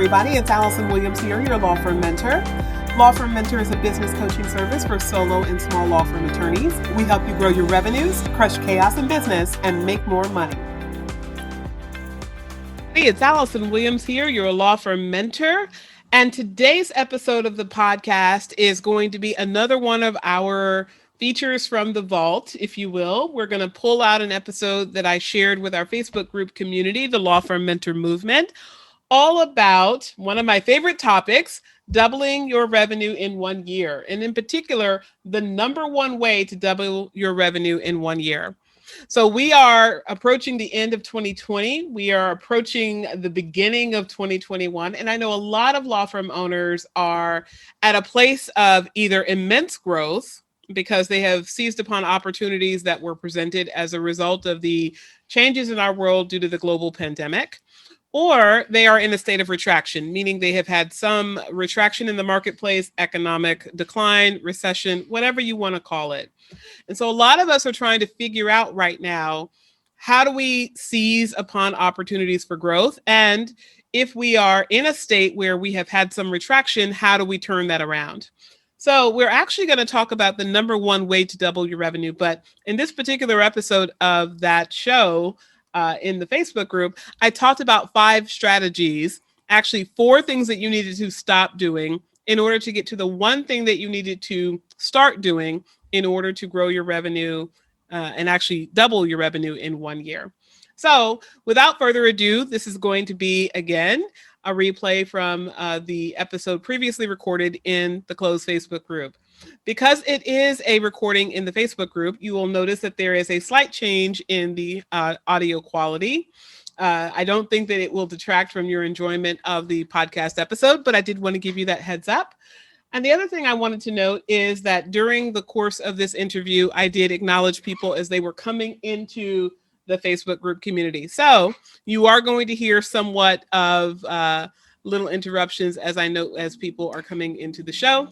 everybody. It's Allison Williams here, your law firm mentor. Law Firm Mentor is a business coaching service for solo and small law firm attorneys. We help you grow your revenues, crush chaos in business, and make more money. Hey, it's Allison Williams here, your law firm mentor. And today's episode of the podcast is going to be another one of our features from the vault, if you will. We're going to pull out an episode that I shared with our Facebook group community, the Law Firm Mentor Movement, all about one of my favorite topics, doubling your revenue in 1 year. And in particular, the number one way to double your revenue in 1 year. So we are approaching the end of 2020. We are approaching the beginning of 2021. And I know a lot of law firm owners are at a place of either immense growth because they have seized upon opportunities that were presented as a result of the changes in our world due to the global pandemic, or they are in a state of retraction, meaning they have had some retraction in the marketplace, economic decline, recession, whatever you want to call it. And so a lot of us are trying to figure out right now, how do we seize upon opportunities for growth? And if we are in a state where we have had some retraction, how do we turn that around? So we're actually going to talk about the number one way to double your revenue. But in this particular episode of that show, in the Facebook group, I talked about 5 strategies, actually 4 things that you needed to stop doing in order to get to the one thing that you needed to start doing in order to grow your revenue and actually double your revenue in 1 year. So without further ado, this is going to be, again, a replay from the episode previously recorded in the closed Facebook group. Because it is a recording in the Facebook group, you will notice that there is a slight change in the audio quality. I don't think that it will detract from your enjoyment of the podcast episode, but I did want to give you that heads up. And the other thing I wanted to note is that during the course of this interview, I did acknowledge people as they were coming into the Facebook group community. So you are going to hear somewhat of little interruptions as people are coming into the show,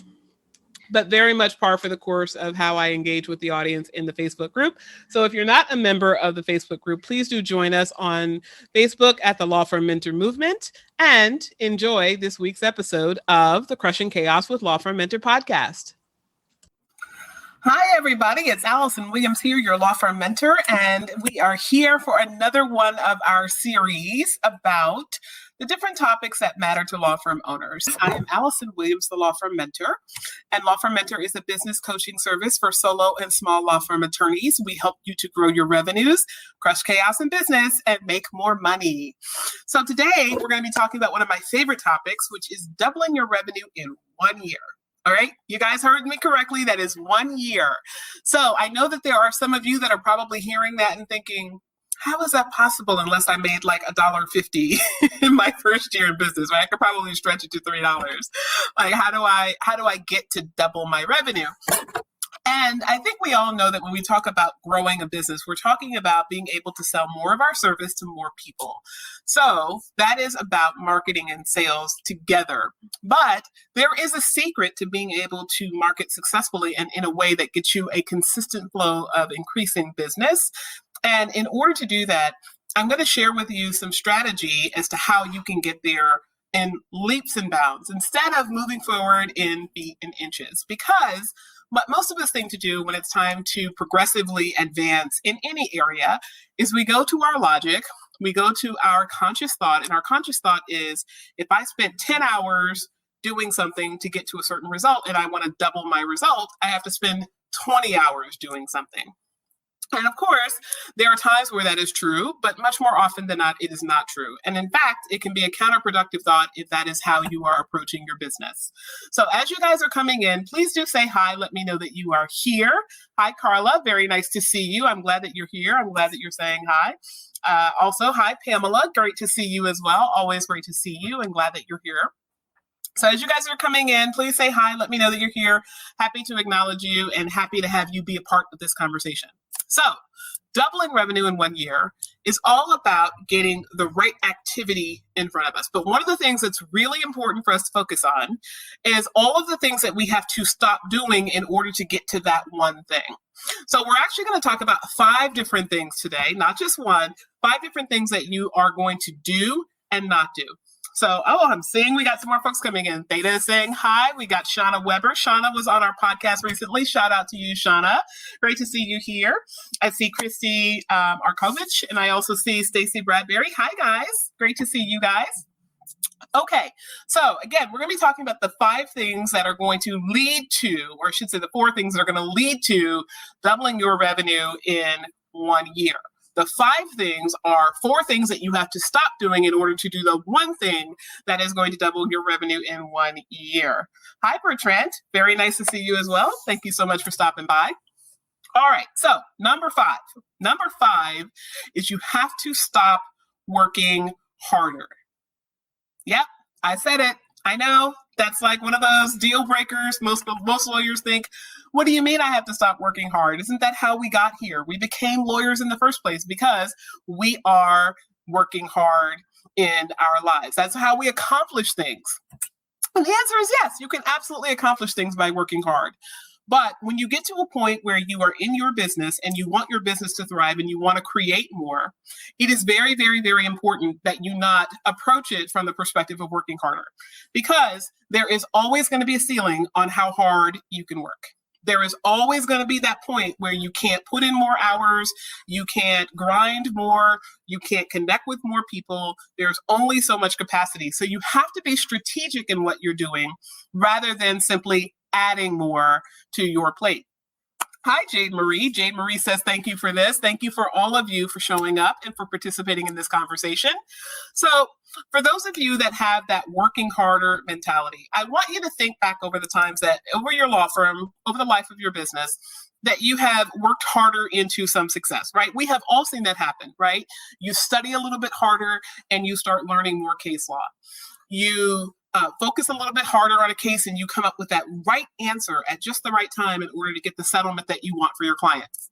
but very much par for the course of how I engage with the audience in the Facebook group. So if you're not a member of the Facebook group, please do join us on Facebook at the Law Firm Mentor Movement and enjoy this week's episode of the Crushing Chaos with Law Firm Mentor podcast. Hi, everybody. It's Allison Williams here, your law firm mentor, and we are here for another one of our series about the different topics that matter to law firm owners. I am Allison Williams, the law firm mentor, and Law Firm Mentor is a business coaching service for solo and small law firm attorneys. We help you to grow your revenues, crush chaos in business, and make more money. So today, we're going to be talking about one of my favorite topics, which is doubling your revenue in 1 year. All right, you guys heard me correctly. That is 1 year. So I know that there are some of you that are probably hearing that and thinking, how is that possible unless I made like $1.50 in my first year in business, right? I could probably stretch it to $3. Like, how do I get to double my revenue? And I think we all know that when we talk about growing a business, we're talking about being able to sell more of our service to more people. So that is about marketing and sales together. But there is a secret to being able to market successfully and in a way that gets you a consistent flow of increasing business. And in order to do that, I'm going to share with you some strategy as to how you can get there in leaps and bounds instead of moving forward in feet and inches. Because what most of us think to do when it's time to progressively advance in any area is we go to our logic, we go to our conscious thought, and our conscious thought is, if I spent 10 hours doing something to get to a certain result and I want to double my result, I have to spend 20 hours doing something. And of course, there are times where that is true, but much more often than not, it is not true. And in fact, it can be a counterproductive thought if that is how you are approaching your business. So as you guys are coming in, please do say hi. Let me know that you are here. Hi, Carla. Very nice to see you. I'm glad that you're here. I'm glad that you're saying hi. Also, hi, Pamela. Great to see you as well. Always great to see you and glad that you're here. So as you guys are coming in, please say hi. Let me know that you're here. Happy to acknowledge you and happy to have you be a part of this conversation. So doubling revenue in 1 year is all about getting the right activity in front of us. But one of the things that's really important for us to focus on is all of the things that we have to stop doing in order to get to that one thing. So we're actually going to talk about 5 different things today, not just one, 5 different things that you are going to do and not do. So, I'm seeing we got some more folks coming in. Theta is saying hi. We got Shauna Weber. Shauna was on our podcast recently. Shout out to you, Shauna. Great to see you here. I see Christy Arkovich, and I also see Stacy Bradbury. Hi, guys. Great to see you guys. Okay, so again, we're going to be talking about the 5 things that are going to lead to, or I should say the 4 things that are going to lead to doubling your revenue in 1 year. The 5 things are 4 things that you have to stop doing in order to do the one thing that is going to double your revenue in 1 year. Hi, Bertrand. Very nice to see you as well. Thank you so much for stopping by. All right, so number 5. Number 5 is you have to stop working harder. Yep, I said it. I know that's like one of those deal breakers. Most lawyers think, what do you mean I have to stop working hard? Isn't that how we got here? We became lawyers in the first place because we are working hard in our lives. That's how we accomplish things. And the answer is yes, you can absolutely accomplish things by working hard. But when you get to a point where you are in your business and you want your business to thrive and you want to create more, it is very, very, very important that you not approach it from the perspective of working harder, because there is always going to be a ceiling on how hard you can work. There is always going to be that point where you can't put in more hours, you can't grind more, you can't connect with more people. There's only so much capacity. So you have to be strategic in what you're doing rather than simply adding more to your plate. Hi, Jade Marie. Jade Marie says, thank you for this. Thank you for all of you for showing up and for participating in this conversation. So for those of you that have that working harder mentality, I want you to think back over the times that over your law firm, over the life of your business, that you have worked harder into some success, right? We have all seen that happen, right? You study a little bit harder and you start learning more case law. You focus a little bit harder on a case and you come up with that right answer at just the right time in order to get the settlement that you want for your clients.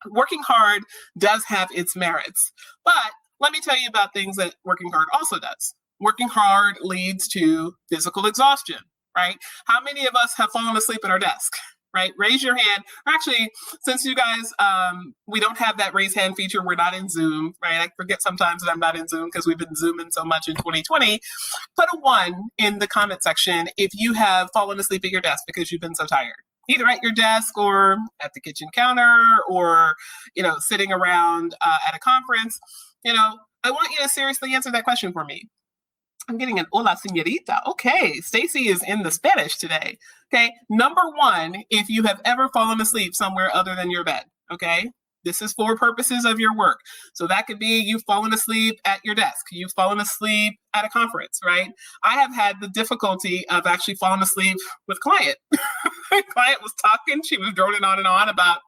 Working hard does have its merits, but let me tell you about things that working hard also does. Working hard leads to physical exhaustion, right? How many of us have fallen asleep at our desk? Right? Raise your hand. Actually, since you guys, we don't have that raise hand feature, we're not in Zoom, right? I forget sometimes that I'm not in Zoom because we've been Zooming so much in 2020. Put a 1 in the comment section if you have fallen asleep at your desk because you've been so tired. Either at your desk or at the kitchen counter or, sitting around at a conference. I want you to seriously answer that question for me. I'm getting an hola, señorita. Okay, Stacy is in the Spanish today. Okay, number 1, if you have ever fallen asleep somewhere other than your bed, okay? This is for purposes of your work. So that could be you've fallen asleep at your desk. You've fallen asleep at a conference, right? I have had the difficulty of actually falling asleep with client. Client was talking. She was droning on and on about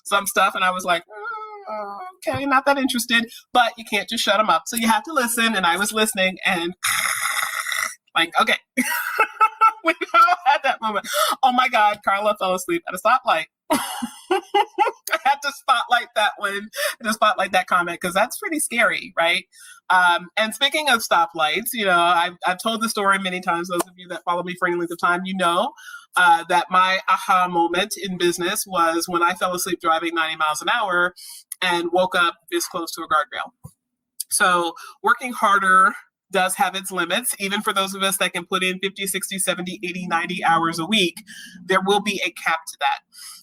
some stuff. And I was like, okay, not that interested, but you can't just shut them up. So you have to listen. And I was listening and like, okay. We all had that moment. Oh my God, Carla fell asleep at a stoplight. I had to spotlight that one, to spotlight that comment, because that's pretty scary, right? And speaking of stoplights, I've told the story many times. Those of you that follow me for any length of time, that my aha moment in business was when I fell asleep driving 90 miles an hour and woke up this close to a guardrail. So working harder does have its limits. Even for those of us that can put in 50, 60, 70, 80, 90 hours a week, there will be a cap to that.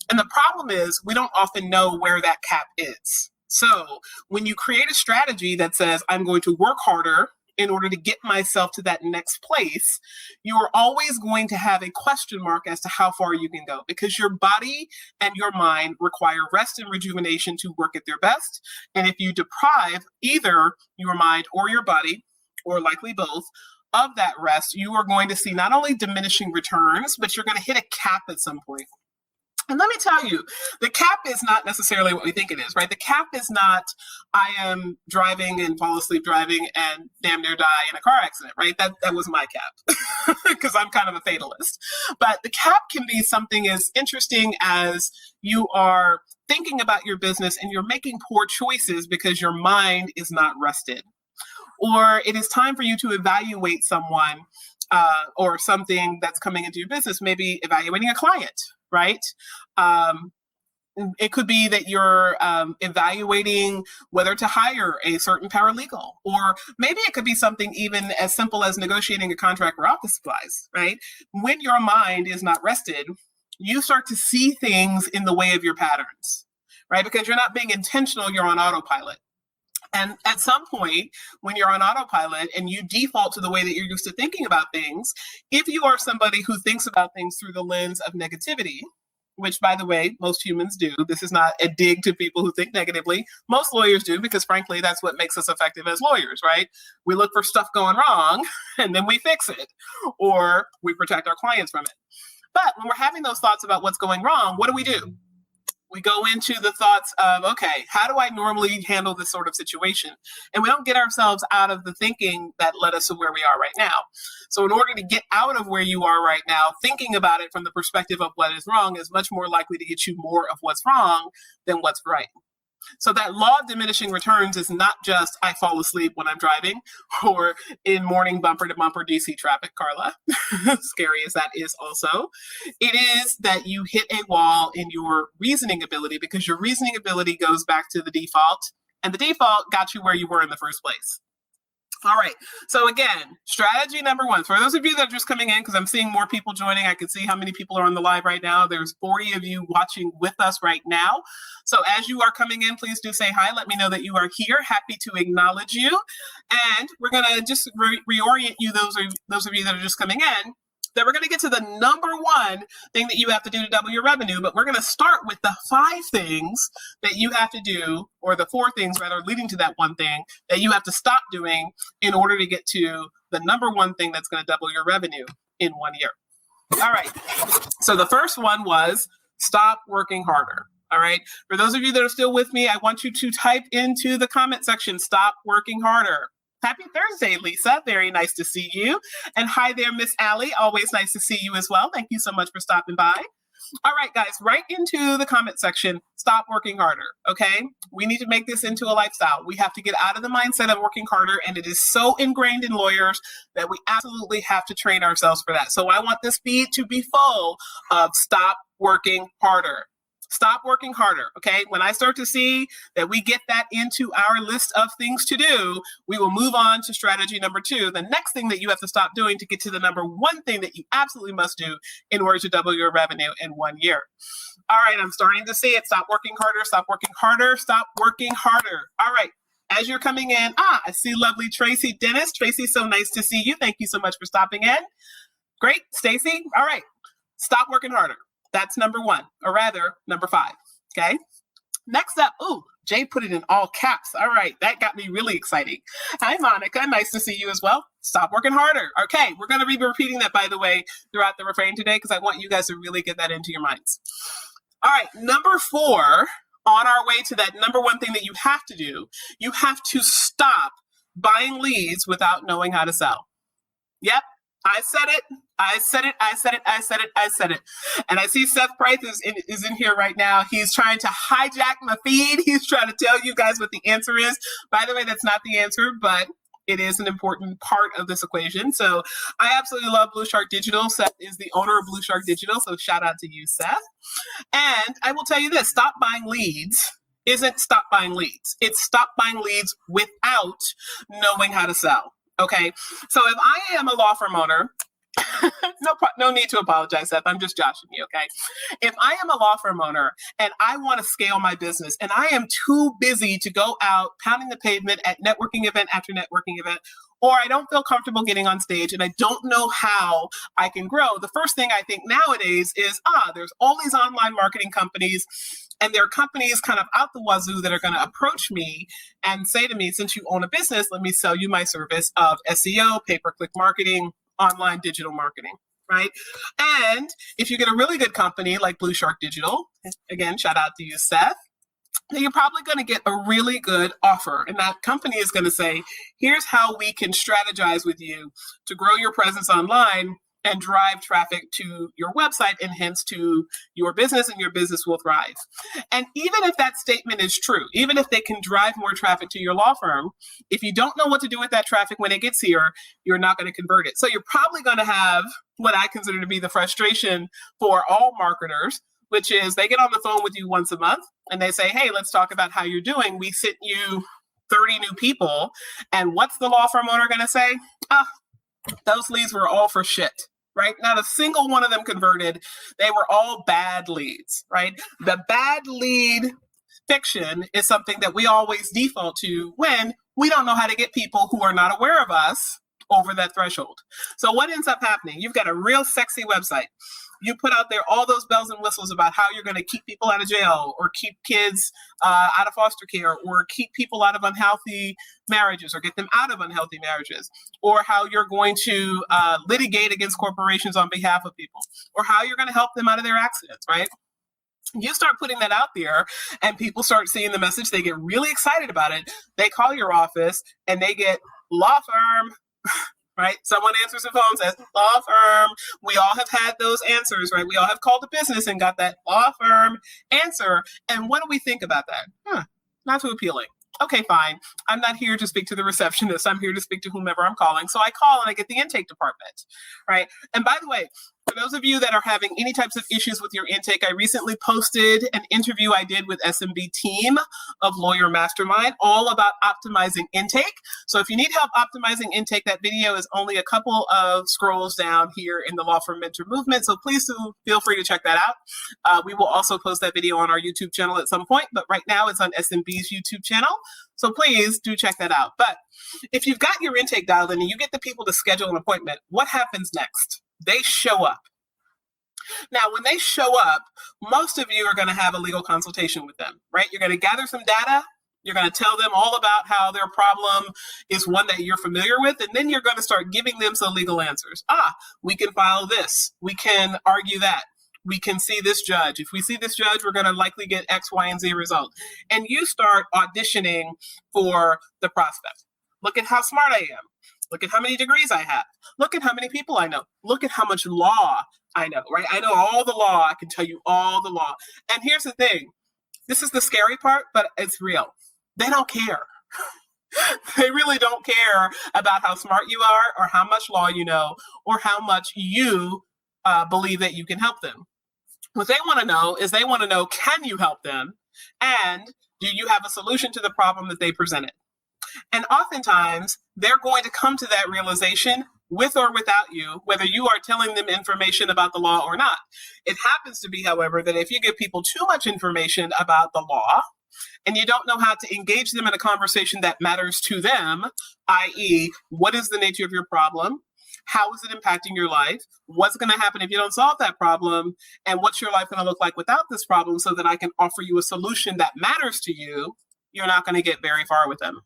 And the problem is we don't often know where that cap is. So when you create a strategy that says, I'm going to work harder in order to get myself to that next place, you are always going to have a question mark as to how far you can go, because your body and your mind require rest and rejuvenation to work at their best. And if you deprive either your mind or your body, or likely both, of that rest, you are going to see not only diminishing returns, but you're going to hit a cap at some point. And let me tell you, the cap is not necessarily what we think it is, right? The cap is not, I am driving and fall asleep driving and damn near die in a car accident, right? That was my cap, because I'm kind of a fatalist. But the cap can be something as interesting as you are thinking about your business and you're making poor choices because your mind is not rested. Or it is time for you to evaluate someone or something that's coming into your business, maybe evaluating a client, right? It could be that you're evaluating whether to hire a certain paralegal, or maybe it could be something even as simple as negotiating a contract for office supplies, right? When your mind is not rested, you start to see things in the way of your patterns, right? Because you're not being intentional, you're on autopilot. And at some point, when you're on autopilot and you default to the way that you're used to thinking about things, if you are somebody who thinks about things through the lens of negativity, which, by the way, most humans do. This is not a dig to people who think negatively. Most lawyers do, because frankly, that's what makes us effective as lawyers, right? We look for stuff going wrong and then we fix it, or we protect our clients from it. But when we're having those thoughts about what's going wrong, what do? We go into the thoughts of, okay, how do I normally handle this sort of situation? And we don't get ourselves out of the thinking that led us to where we are right now. So in order to get out of where you are right now, thinking about it from the perspective of what is wrong is much more likely to get you more of what's wrong than what's right. So that law of diminishing returns is not just I fall asleep when I'm driving or in morning bumper to bumper DC traffic, Carla, scary as that is also. It is that you hit a wall in your reasoning ability, because your reasoning ability goes back to the default, and the default got you where you were in the first place. All right. So again, strategy number one, for those of you that are just coming in, because I'm seeing more people joining, I can see how many people are on the live right now. There's 40 of you watching with us right now. So as you are coming in, please do say hi. Let me know that you are here. Happy to acknowledge you. And we're going to just reorient you, those of you that are just coming in, that we're going to get to the number one thing that you have to do to double your revenue, but we're going to start with the 5 things that you have to do, or the 4 things rather leading to that one thing that you have to stop doing in order to get to the number one thing that's going to double your revenue in 1 year. All right. So the first one was stop working harder. All right. For those of you that are still with me, I want you to type into the comment section, stop working harder. Happy Thursday, Lisa. Very nice to see you. And hi there, Miss Allie. Always nice to see you as well. Thank you so much for stopping by. All right, guys, right into the comment section, stop working harder, okay? We need to make this into a lifestyle. We have to get out of the mindset of working harder, and it is so ingrained in lawyers that we absolutely have to train ourselves for that. So I want this feed to be full of stop working harder. Stop working harder, okay? When I start to see that we get that into our list of things to do, we will move on to strategy number 2, the next thing that you have to stop doing to get to the number one thing that you absolutely must do in order to double your revenue in 1 year. All right, I'm starting to see it. Stop working harder, stop working harder, stop working harder. All right, as you're coming in, I see lovely Tracy Dennis. Tracy, so nice to see you. Thank you so much for stopping in. Great, Stacy. All right, stop working harder. That's number 1, or rather, number 5, okay? Next up, Jay put it in all caps. All right, that got me really exciting. Hi, Monica. Nice to see you as well. Stop working harder. Okay, we're going to be repeating that, by the way, throughout the refrain today, because I want you guys to really get that into your minds. All right, number 4, on our way to that number 1 thing that you have to do, you have to stop buying leads without knowing how to sell. Yep. I said it. And I see Seth Price is in here right now. He's trying to hijack my feed. He's trying to tell you guys what the answer is. By the way, that's not the answer, but it is an important part of this equation. So I absolutely love Blue Shark Digital. Seth is the owner of Blue Shark Digital. So shout out to you, Seth. And I will tell you this, stop buying leads isn't stop buying leads. It's stop buying leads without knowing how to sell. Okay, so if I am a law firm owner, no need to apologize, Seth. I'm just joshing you, okay? If I am a law firm owner and I want to scale my business and I am too busy to go out pounding the pavement at networking event after networking event, or I don't feel comfortable getting on stage and I don't know how I can grow, the first thing I think nowadays is, there's all these online marketing companies, and there are companies kind of out the wazoo that are going to approach me and say to me, since you own a business, let me sell you my service of SEO, pay-per-click marketing, online digital marketing, right? And if you get a really good company like Blue Shark Digital, again, shout out to you, Seth, then you're probably going to get a really good offer. And that company is going to say, here's how we can strategize with you to grow your presence online and drive traffic to your website and hence to your business, and your business will thrive. And even if that statement is true, even if they can drive more traffic to your law firm, if you don't know what to do with that traffic when it gets here, you're not going to convert it. So you're probably going to have what I consider to be the frustration for all marketers, which is they get on the phone with you once a month and they say, hey, let's talk about how you're doing. We sent you 30 new people. And what's the law firm owner going to say? Those leads were all for shit, right? Not a single one of them converted. They were all bad leads, right? The bad lead fiction is something that we always default to when we don't know how to get people who are not aware of us over that threshold. So what ends up happening? You've got a real sexy website. You put out there all those bells and whistles about how you're going to keep people out of jail or keep kids out of foster care or keep people out of unhealthy marriages or get them out of unhealthy marriages, or how you're going to litigate against corporations on behalf of people, or how you're going to help them out of their accidents, right? You start putting that out there and people start seeing the message. They get really excited about it. They call your office and they get law firm, right? Someone answers the phone, says law firm. We all have had those answers, right? We all have called a business and got that law firm answer. And what do we think about that? Not too appealing. Okay, fine. I'm not here to speak to the receptionist. I'm here to speak to whomever I'm calling. So I call and I get the intake department, right? And by the way, for those of you that are having any types of issues with your intake, I recently posted an interview I did with SMB team of Lawyer Mastermind all about optimizing intake. So if you need help optimizing intake, that video is only a couple of scrolls down here in the Law Firm Mentor movement. So please do feel free to check that out. We will also post that video on our YouTube channel at some point, but right now it's on SMB's YouTube channel. So please do check that out. But if you've got your intake dialed in and you get the people to schedule an appointment, what happens next? They show up. Now, when they show up, most of you are going to have a legal consultation with them, right? You're going to gather some data. You're going to tell them all about how their problem is one that you're familiar with, and then you're going to start giving them some legal answers. We can file this. We can argue that. We can see this judge. If we see this judge, we're going to likely get X, Y, and Z result. And you start auditioning for the prospect. Look at how smart I am. Look at how many degrees I have. Look at how many people I know. Look at how much law I know, right? I know all the law. I can tell you all the law. And here's the thing. This is the scary part, but it's real. They don't care. They really don't care about how smart you are or how much law you know or how much you believe that you can help them. What they want to know is they want to know, can you help them? And do you have a solution to the problem that they presented? And oftentimes, they're going to come to that realization with or without you, whether you are telling them information about the law or not. It happens to be, however, that if you give people too much information about the law, and you don't know how to engage them in a conversation that matters to them, i.e., what is the nature of your problem? How is it impacting your life? What's going to happen if you don't solve that problem? And what's your life going to look like without this problem so that I can offer you a solution that matters to you? You're not going to get very far with them.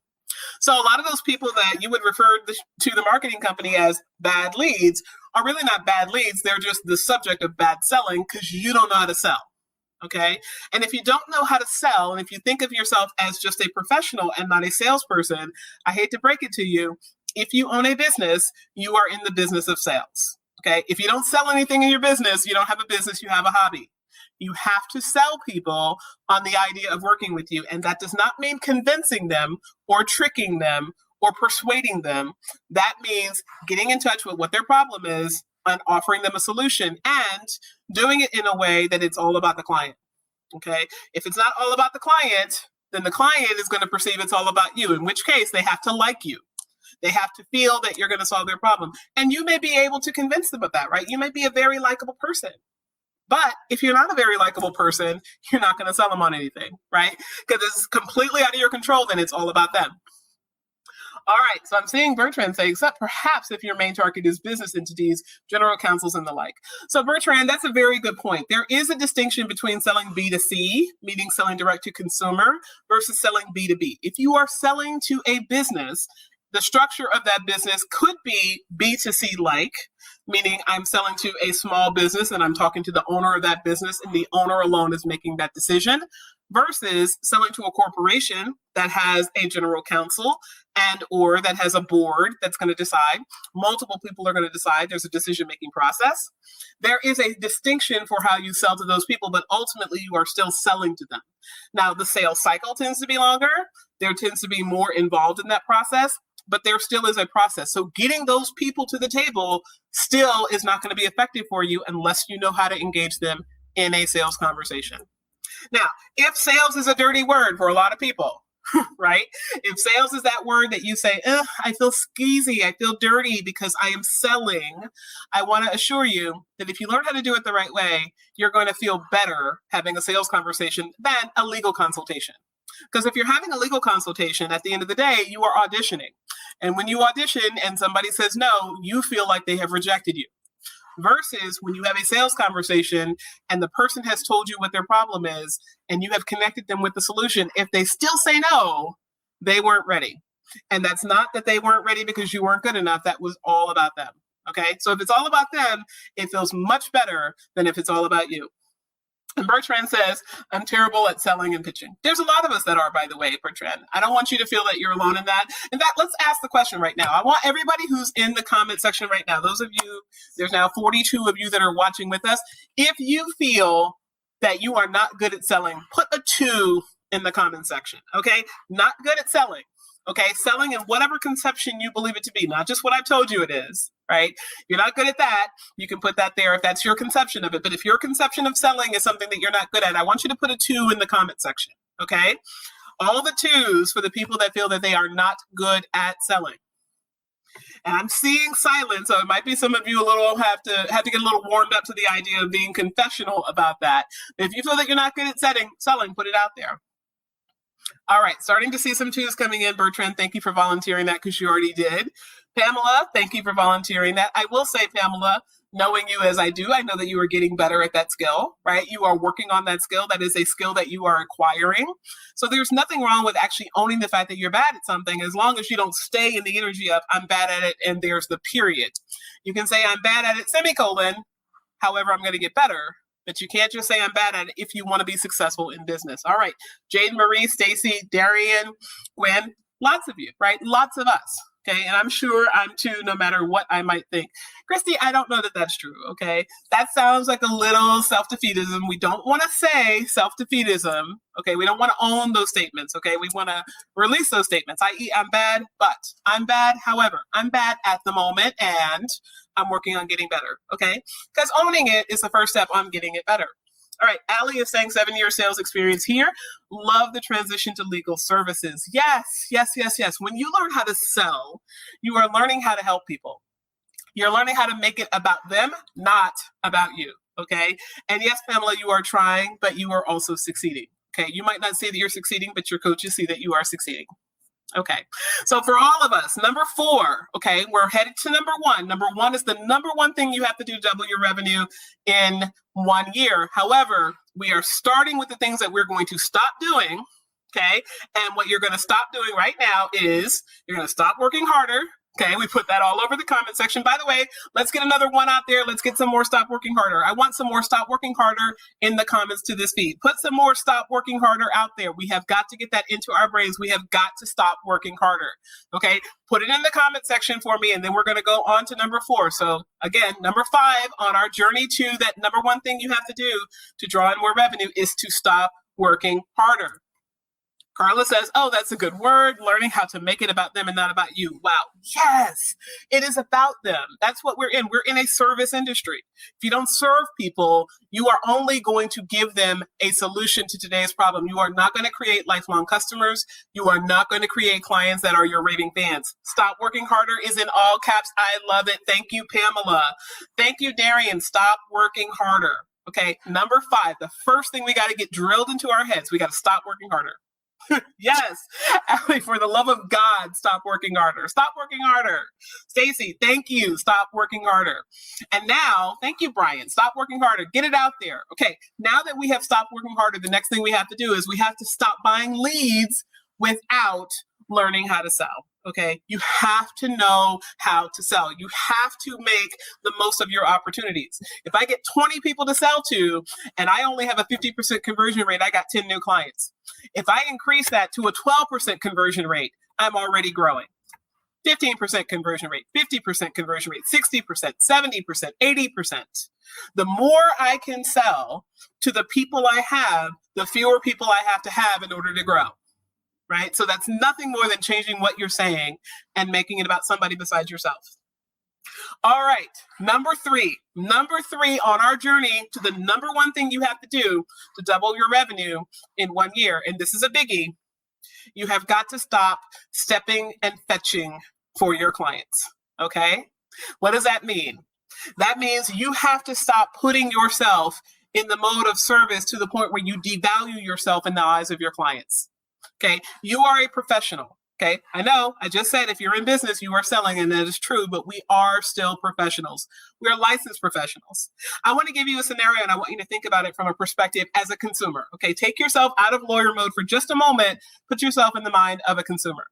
So a lot of those people that you would refer to the marketing company as bad leads are really not bad leads. They're just the subject of bad selling because you don't know how to sell. Okay. And if you don't know how to sell, and if you think of yourself as just a professional and not a salesperson, I hate to break it to you. If you own a business, you are in the business of sales. Okay. If you don't sell anything in your business, you don't have a business, you have a hobby. You have to sell people on the idea of working with you. And that does not mean convincing them or tricking them or persuading them. That means getting in touch with what their problem is and offering them a solution and doing it in a way that it's all about the client. Okay. If it's not all about the client, then the client is going to perceive it's all about you, in which case they have to like you. They have to feel that you're going to solve their problem. And you may be able to convince them of that, right? You may be a very likable person. But if you're not a very likable person, you're not going to sell them on anything, right? Because it's completely out of your control, then it's all about them. All right, so I'm seeing Bertrand say, except perhaps if your main target is business entities, general counsels, and the like. So Bertrand, that's a very good point. There is a distinction between selling B2C, meaning selling direct to consumer, versus selling B2B. If you are selling to a business, the structure of that business could be B2C-like, meaning I'm selling to a small business and I'm talking to the owner of that business and the owner alone is making that decision, versus selling to a corporation that has a general counsel and or that has a board that's going to decide. Multiple people are going to decide. There's a decision-making process. There is a distinction for how you sell to those people, but ultimately you are still selling to them. Now, the sales cycle tends to be longer. There tends to be more involved in that process, but there still is a process. So getting those people to the table still is not going to be effective for you unless you know how to engage them in a sales conversation. Now, if sales is a dirty word for a lot of people, right? If sales is that word that you say, I feel skeezy, I feel dirty because I am selling, I want to assure you that if you learn how to do it the right way, you're going to feel better having a sales conversation than a legal consultation. Because if you're having a legal consultation, at the end of the day, you are auditioning. And when you audition and somebody says no, you feel like they have rejected you. Versus when you have a sales conversation and the person has told you what their problem is and you have connected them with the solution, if they still say no, they weren't ready. And that's not that they weren't ready because you weren't good enough. That was all about them. Okay. So if it's all about them, it feels much better than if it's all about you. And Bertrand says, I'm terrible at selling and pitching. There's a lot of us that are, by the way, Bertrand. I don't want you to feel that you're alone in that. In fact, let's ask the question right now. I want everybody who's in the comment section right now, those of you, there's now 42 of you that are watching with us. If you feel that you are not good at selling, put a 2 in the comment section, okay? Not good at selling, okay? Selling in whatever conception you believe it to be, not just what I've told you it is. Right? You're not good at that. You can put that there if that's your conception of it. But if your conception of selling is something that you're not good at, I want you to put a 2 in the comment section. Okay? All the 2s for the people that feel that they are not good at selling. And I'm seeing silence, so it might be some of you have to get a little warmed up to the idea of being confessional about that. But if you feel that you're not good at selling, put it out there. All right, starting to see some 2s coming in. Bertrand, thank you for volunteering that because you already did. Pamela, thank you for volunteering that. I will say, Pamela, knowing you as I do, I know that you are getting better at that skill, right? You are working on that skill. That is a skill that you are acquiring. So there's nothing wrong with actually owning the fact that you're bad at something as long as you don't stay in the energy of I'm bad at it and there's the period. You can say I'm bad at it, semicolon, however, I'm going to get better. But you can't just say I'm bad at it if you want to be successful in business. All right. Jade Marie, Stacy, Darian, Gwen, lots of you, right? Lots of us. Okay. And I'm sure I'm too, no matter what I might think. Christy, I don't know that that's true. Okay. That sounds like a little self-defeatism. We don't want to say self-defeatism. Okay. We don't want to own those statements. Okay. We want to release those statements, i.e. I'm bad, but I'm bad. However, I'm bad at the moment and I'm working on getting better. Okay. Because owning it is the first step on getting it better. All right, Allie is saying 7-year sales experience here. Love the transition to legal services. Yes. When you learn how to sell, you are learning how to help people. You're learning how to make it about them, not about you, okay? And yes, Pamela, you are trying, but you are also succeeding, okay? You might not see that you're succeeding, but your coaches see that you are succeeding. Okay, so for all of us, number 4, okay, we're headed to number 1. Number 1 is the number 1 thing you have to do to double your revenue in 1 year. However, we are starting with the things that we're going to stop doing, okay? And what you're going to stop doing right now is you're going to stop working harder. Okay, we put that all over the comment section. By the way, let's get another 1 out there. Let's get some more stop working harder. I want some more stop working harder in the comments to this feed. Put some more stop working harder out there. We have got to get that into our brains. We have got to stop working harder. Okay, put it in the comment section for me, and then we're going to go on to number 4. So again, number 5 on our journey to that number 1 thing you have to do to draw in more revenue is to stop working harder. Carla says, oh, that's a good word. Learning how to make it about them and not about you. Wow. Yes, it is about them. That's what we're in. We're in a service industry. If you don't serve people, you are only going to give them a solution to today's problem. You are not going to create lifelong customers. You are not going to create clients that are your raving fans. Stop working harder is in all caps. I love it. Thank you, Pamela. Thank you, Darian. Stop working harder. Okay. Number 5, the first thing we got to get drilled into our heads, we got to stop working harder. Yes, Allie, for the love of God, stop working harder. Stop working harder. Stacy, thank you. Stop working harder. And now, thank you, Brian. Stop working harder. Get it out there. Okay, now that we have stopped working harder, the next thing we have to do is we have to stop buying leads without learning how to sell. Okay, you have to know how to sell. You have to make the most of your opportunities. If I get 20 people to sell to and I only have a 50% conversion rate, I got 10 new clients. If I increase that to a 12% conversion rate, I'm already growing. 15% conversion rate, 50% conversion rate, 60%, 70%, 80%. The more I can sell to the people I have, the fewer people I have to have in order to grow. Right? So that's nothing more than changing what you're saying and making it about somebody besides yourself. All right, number three on our journey to the number one thing you have to do to double your revenue in 1 year, and this is a biggie. You have got to stop stepping and fetching for your clients. Okay? What does that mean? That means you have to stop putting yourself in the mode of service to the point where you devalue yourself in the eyes of your clients. Okay? You are a professional. Okay? I know, I just said if you're in business, you are selling, and that is true, but we are still professionals. We are licensed professionals. I want to give you a scenario, and I want you to think about it from a perspective as a consumer. Okay? Take yourself out of lawyer mode for just a moment. Put yourself in the mind of a consumer.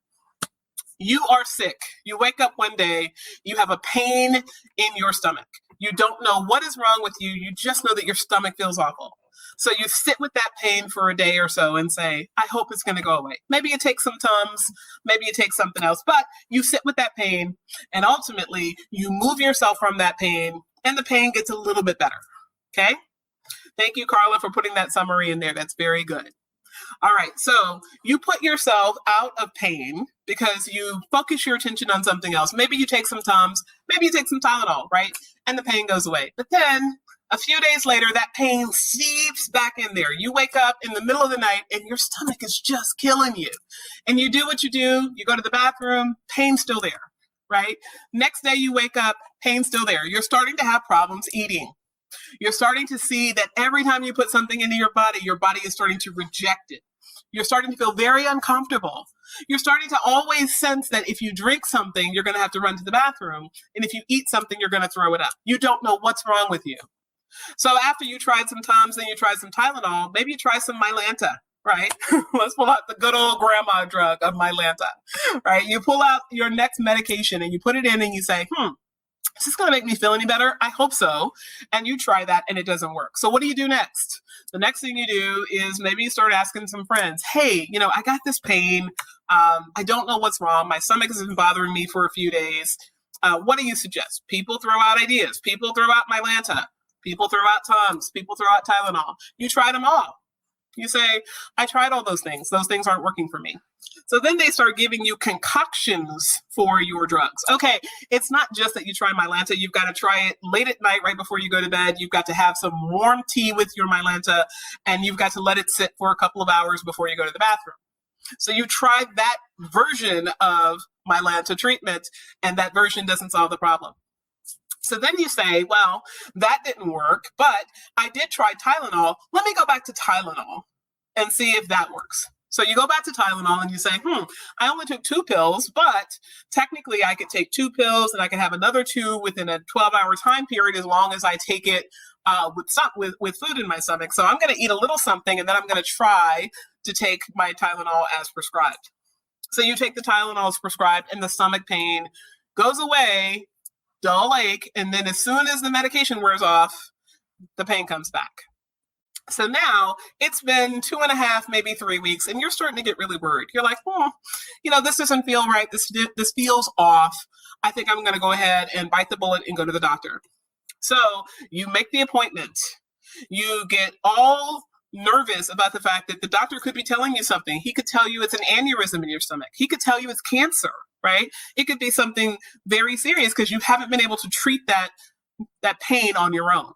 You are sick. You wake up one day, you have a pain in your stomach. You don't know what is wrong with you. You just know that your stomach feels awful. So you sit with that pain for a day or so and say, I hope it's going to go away. Maybe it takes some Tums, maybe it takes something else, but you sit with that pain and ultimately you move yourself from that pain and the pain gets a little bit better. Okay? Thank you, Carla, for putting that summary in there. That's very good. All right, so you put yourself out of pain because you focus your attention on something else. Maybe you take some Tums, maybe you take some Tylenol, right? And the pain goes away. But then a few days later, that pain seeps back in there. You wake up in the middle of the night and your stomach is just killing you. And you do what you do. You go to the bathroom, pain's still there, right? Next day you wake up, pain's still there. You're starting to have problems eating. You're starting to see that every time you put something into your body is starting to reject it. You're starting to feel very uncomfortable. You're starting to always sense that if you drink something, you're going to have to run to the bathroom. And if you eat something, you're going to throw it up. You don't know what's wrong with you. So after you tried some Tums, then you tried some Tylenol, maybe you try some Mylanta, right? Let's pull out the good old grandma drug of Mylanta, right? You pull out your next medication and you put it in and you say, is this going to make me feel any better? I hope so. And you try that and it doesn't work. So what do you do next? The next thing you do is maybe you start asking some friends, hey, I got this pain. I don't know what's wrong. My stomach has been bothering me for a few days. What do you suggest? People throw out ideas. People throw out Mylanta. People throw out Tums. People throw out Tylenol. You try them all. You say, I tried all those things. Those things aren't working for me. So then they start giving you concoctions for your drugs. Okay, it's not just that you try Mylanta. You've got to try it late at night, right before you go to bed. You've got to have some warm tea with your Mylanta, and you've got to let it sit for a couple of hours before you go to the bathroom. So you tried that version of Mylanta treatment, and that version doesn't solve the problem. So then you say, well, that didn't work, but I did try Tylenol. Let me go back to Tylenol and see if that works. So you go back to Tylenol and you say, I only took 2 pills, but technically I could take 2 pills and I could have another 2 within a 12-hour time period as long as I take it with food in my stomach. So I'm going to eat a little something and then I'm going to try to take my Tylenol as prescribed. So you take the Tylenol as prescribed and the stomach pain goes away, dull ache, and then as soon as the medication wears off, the pain comes back. So now it's been 2.5, maybe 3 weeks, and you're starting to get really worried. You're like, this doesn't feel right. This feels off. I think I'm going to go ahead and bite the bullet and go to the doctor. So you make the appointment. You get all nervous about the fact that the doctor could be telling you something. He could tell you it's an aneurysm in your stomach. He could tell you it's cancer, right? It could be something very serious because you haven't been able to treat that pain on your own.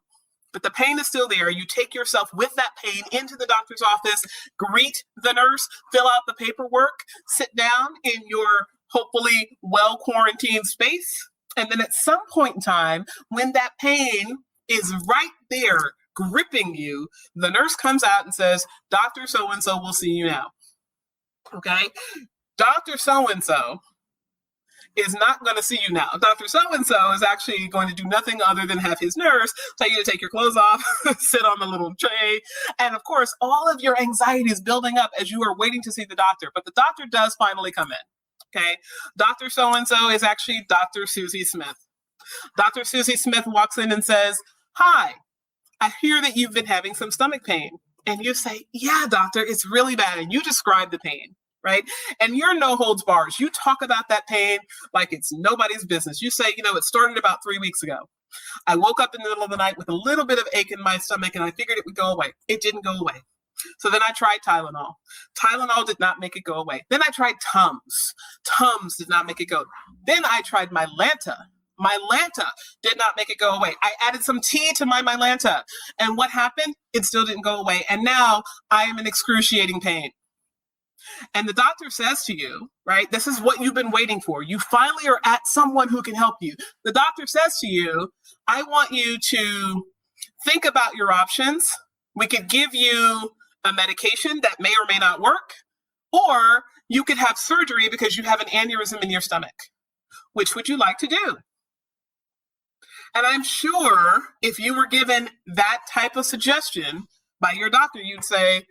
But the pain is still there. You take yourself with that pain into the doctor's office, greet the nurse, fill out the paperwork, sit down in your hopefully well-quarantined space. And then at some point in time, when that pain is right there gripping you, the nurse comes out and says, Dr. So-and-so will see you now. Okay? Dr. So-and-so is not going to see you now. Dr. So-and-so is actually going to do nothing other than have his nurse tell you to take your clothes off, sit on the little tray. And of course, all of your anxiety is building up as you are waiting to see the doctor. But the doctor does finally come in. Okay. Dr. So-and-so is actually Dr. Susie Smith. Dr. Susie Smith walks in and says, hi, I hear that you've been having some stomach pain. And you say, yeah, doctor, it's really bad. And you describe the pain. Right? And you're no holds bars. You talk about that pain like it's nobody's business. You say, it started about 3 weeks ago. I woke up in the middle of the night with a little bit of ache in my stomach and I figured it would go away. It didn't go away. So then I tried Tylenol. Tylenol did not make it go away. Then I tried Tums. Tums did not make it go. Then I tried Mylanta. Mylanta did not make it go away. I added some tea to my Mylanta. And what happened? It still didn't go away. And now I am in excruciating pain. And the doctor says to you, right, this is what you've been waiting for. You finally are at someone who can help you. The doctor says to you, I want you to think about your options. We could give you a medication that may or may not work, or you could have surgery because you have an aneurysm in your stomach. Which would you like to do? And I'm sure if you were given that type of suggestion by your doctor, you'd say,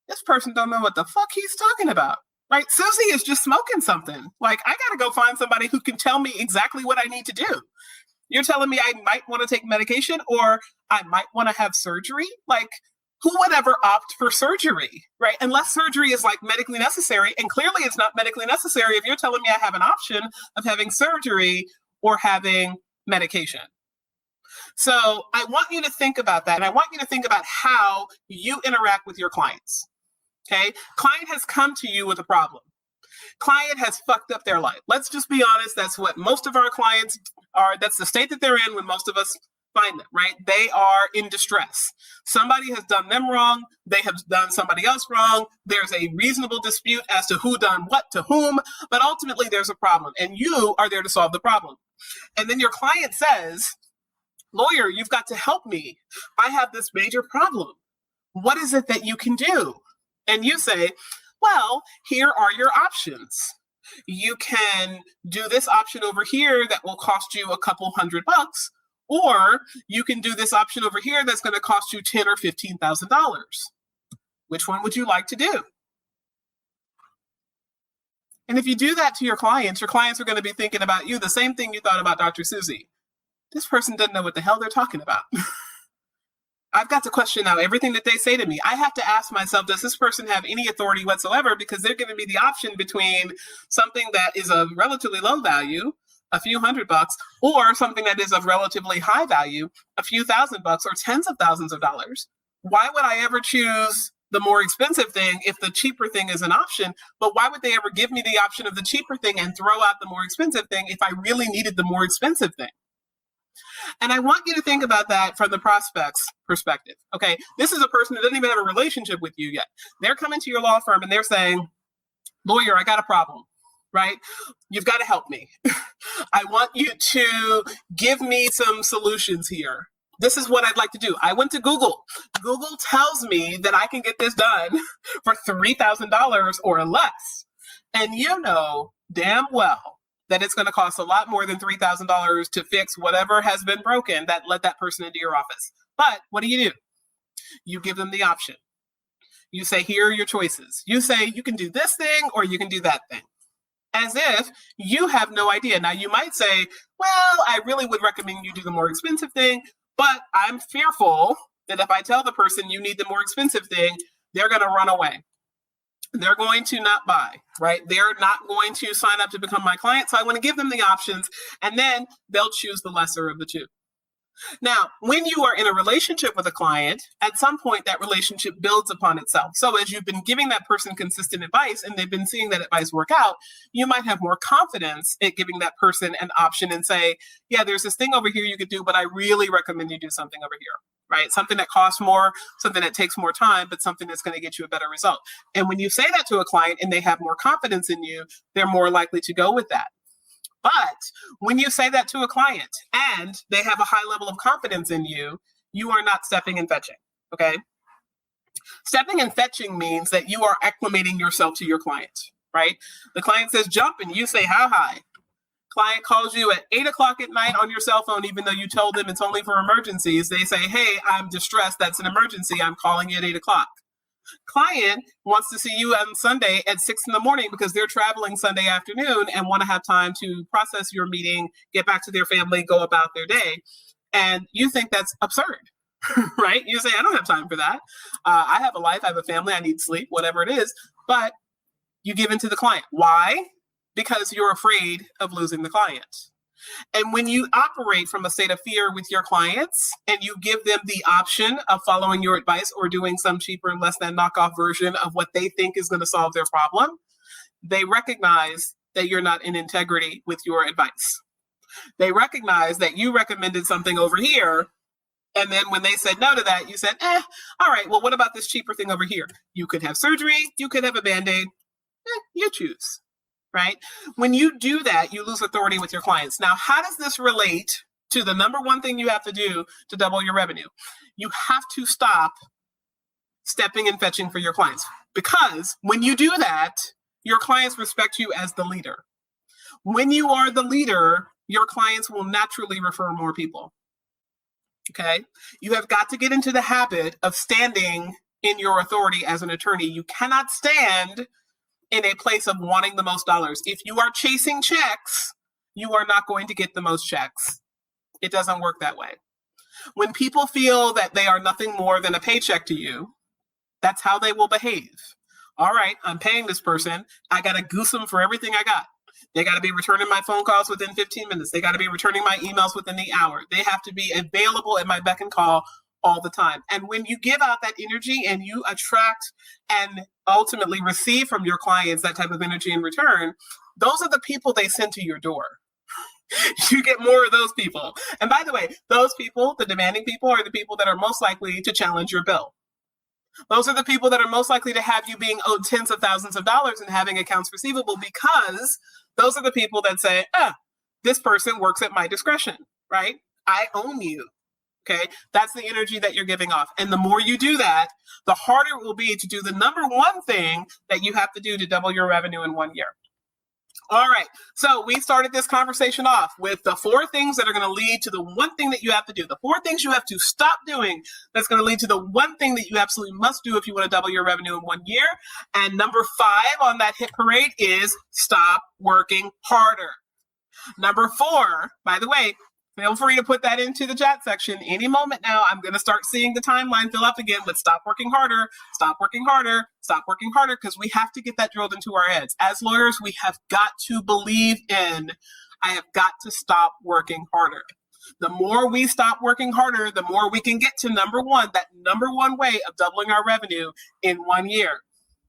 this person don't know what the fuck he's talking about, right? Susie is just smoking something. Like, I got to go find somebody who can tell me exactly what I need to do. You're telling me I might want to take medication or I might want to have surgery? Like, who would ever opt for surgery, right? Unless surgery is like medically necessary. And clearly it's not medically necessary if you're telling me I have an option of having surgery or having medication. So I want you to think about that. And I want you to think about how you interact with your clients. Okay. Client has come to you with a problem. Client has fucked up their life. Let's just be honest. That's what most of our clients are. That's the state that they're in when most of us find them, right? They are in distress. Somebody has done them wrong. They have done somebody else wrong. There's a reasonable dispute as to who done what to whom, but ultimately there's a problem and you are there to solve the problem. And then your client says, lawyer, you've got to help me. I have this major problem. What is it that you can do? And you say, well, here are your options. You can do this option over here that will cost you a couple $100, or you can do this option over here that's going to cost you $10,000 or $15,000. Which one would you like to do? And if you do that to your clients are going to be thinking about you the same thing you thought about Dr. Susie. This person doesn't know what the hell they're talking about. I've got to question now everything that they say to me. I have to ask myself, does this person have any authority whatsoever? Because they're giving me the option between something that is of relatively low value, a few $100, or something that is of relatively high value, a few $1,000 or tens of thousands of dollars. Why would I ever choose the more expensive thing if the cheaper thing is an option? But why would they ever give me the option of the cheaper thing and throw out the more expensive thing if I really needed the more expensive thing? And I want you to think about that from the prospect's perspective. Okay, this is a person who doesn't even have a relationship with you yet. They're coming to your law firm and they're saying, lawyer, I got a problem, right? You've got to help me. I want you to give me some solutions here. This is what I'd like to do. I went to Google. Google tells me that I can get this done for $3,000 or less. And you know damn well that it's going to cost a lot more than $3,000 to fix whatever has been broken that led that person into your office. But what do? You give them the option. You say, here are your choices. You say, you can do this thing or you can do that thing. As if you have no idea. Now, you might say, well, I really would recommend you do the more expensive thing, but I'm fearful that if I tell the person you need the more expensive thing, they're going to run away. They're going to not buy, right? They're not going to sign up to become my client. So I want to give them the options and then they'll choose the lesser of the two. Now, when you are in a relationship with a client, at some point that relationship builds upon itself. So as you've been giving that person consistent advice and they've been seeing that advice work out, you might have more confidence at giving that person an option and say, yeah, there's this thing over here you could do, but I really recommend you do something over here, right? Something that costs more, something that takes more time, but something that's going to get you a better result. And when you say that to a client and they have more confidence in you, they're more likely to go with that. But when you say that to a client and they have a high level of confidence in you, you are not stepping and fetching, okay? Stepping and fetching means that you are acclimating yourself to your client, right? The client says jump and you say how high. Client calls you at 8 o'clock at night on your cell phone, even though you told them it's only for emergencies. They say, hey, I'm distressed. That's an emergency. I'm calling you at 8 o'clock. Client wants to see you on Sunday at 6 a.m. because they're traveling Sunday afternoon and want to have time to process your meeting, get back to their family, go about their day. And you think that's absurd, right? You say, I don't have time for that. I have a life, I have a family, I need sleep, whatever it is. But you give in to the client. Why? Because you're afraid of losing the client. And when you operate from a state of fear with your clients and you give them the option of following your advice or doing some cheaper and less than knockoff version of what they think is going to solve their problem, they recognize that you're not in integrity with your advice. They recognize that you recommended something over here. And then when they said no to that, you said, all right, well, what about this cheaper thing over here? You could have surgery. You could have a Band-Aid. You choose, right? When you do that, you lose authority with your clients. Now, how does this relate to the number one thing you have to do to double your revenue? You have to stop stepping and fetching for your clients, because when you do that, your clients respect you as the leader. When you are the leader, your clients will naturally refer more people. Okay? You have got to get into the habit of standing in your authority as an attorney. You cannot stand in a place of wanting the most dollars. If you are chasing checks, you are not going to get the most checks. It doesn't work that way. When people feel that they are nothing more than a paycheck to you, that's how they will behave. All right, I'm paying this person. I got to goose them for everything I got. They got to be returning my phone calls within 15 minutes. They got to be returning my emails within the hour. They have to be available at my beck and call all the time. And when you give out that energy and you attract and ultimately receive from your clients that type of energy in return, those are the people they send to your door. You get more of those people. And by the way, those people, the demanding people, are the people that are most likely to challenge your bill. Those are the people that are most likely to have you being owed tens of thousands of dollars and having accounts receivable, because those are the people that say, this person works at my discretion, right? I own you. Okay, that's the energy that you're giving off. And the more you do that, the harder it will be to do the number one thing that you have to do to double your revenue in 1 year. All right, so we started this conversation off with the 4 things that are going to lead to the one thing that you have to do, the 4 things you have to stop doing that's going to lead to the one thing that you absolutely must do if you want to double your revenue in 1 year. And number 5 on that hit parade is stop working harder. Number 4, by the way, feel free to put that into the chat section any moment now. I'm going to start seeing the timeline fill up again with stop working harder, stop working harder, stop working harder, because we have to get that drilled into our heads. As lawyers, we have got to believe in, I have got to stop working harder. The more we stop working harder, the more we can get to number 1, that number 1 way of doubling our revenue in 1 year.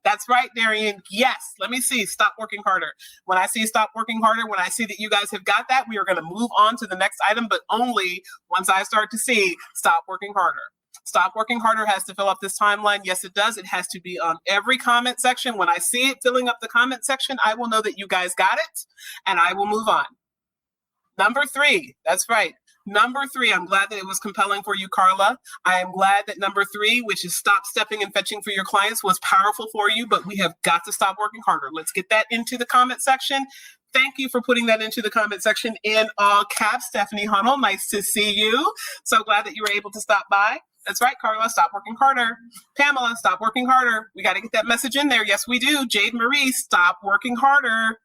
That's right, Darian. Yes. Let me see. Stop working harder. When I see stop working harder, when I see that you guys have got that, we are going to move on to the next item, but only once I start to see stop working harder. Stop working harder has to fill up this timeline. Yes, it does. It has to be on every comment section. When I see it filling up the comment section, I will know that you guys got it, and I will move on. Number 3. That's right. Number 3, I'm glad that it was compelling for you, Carla. I am glad that number 3, which is stop stepping and fetching for your clients, was powerful for you, but we have got to stop working harder. Let's get that into the comment section. Thank you for putting that into the comment section in all caps. Stephanie Hunnell, nice to see you. So glad that you were able to stop by. That's right, Carla, stop working harder. Pamela, stop working harder. We got to get that message in there. Yes, we do. Jade Marie, stop working harder.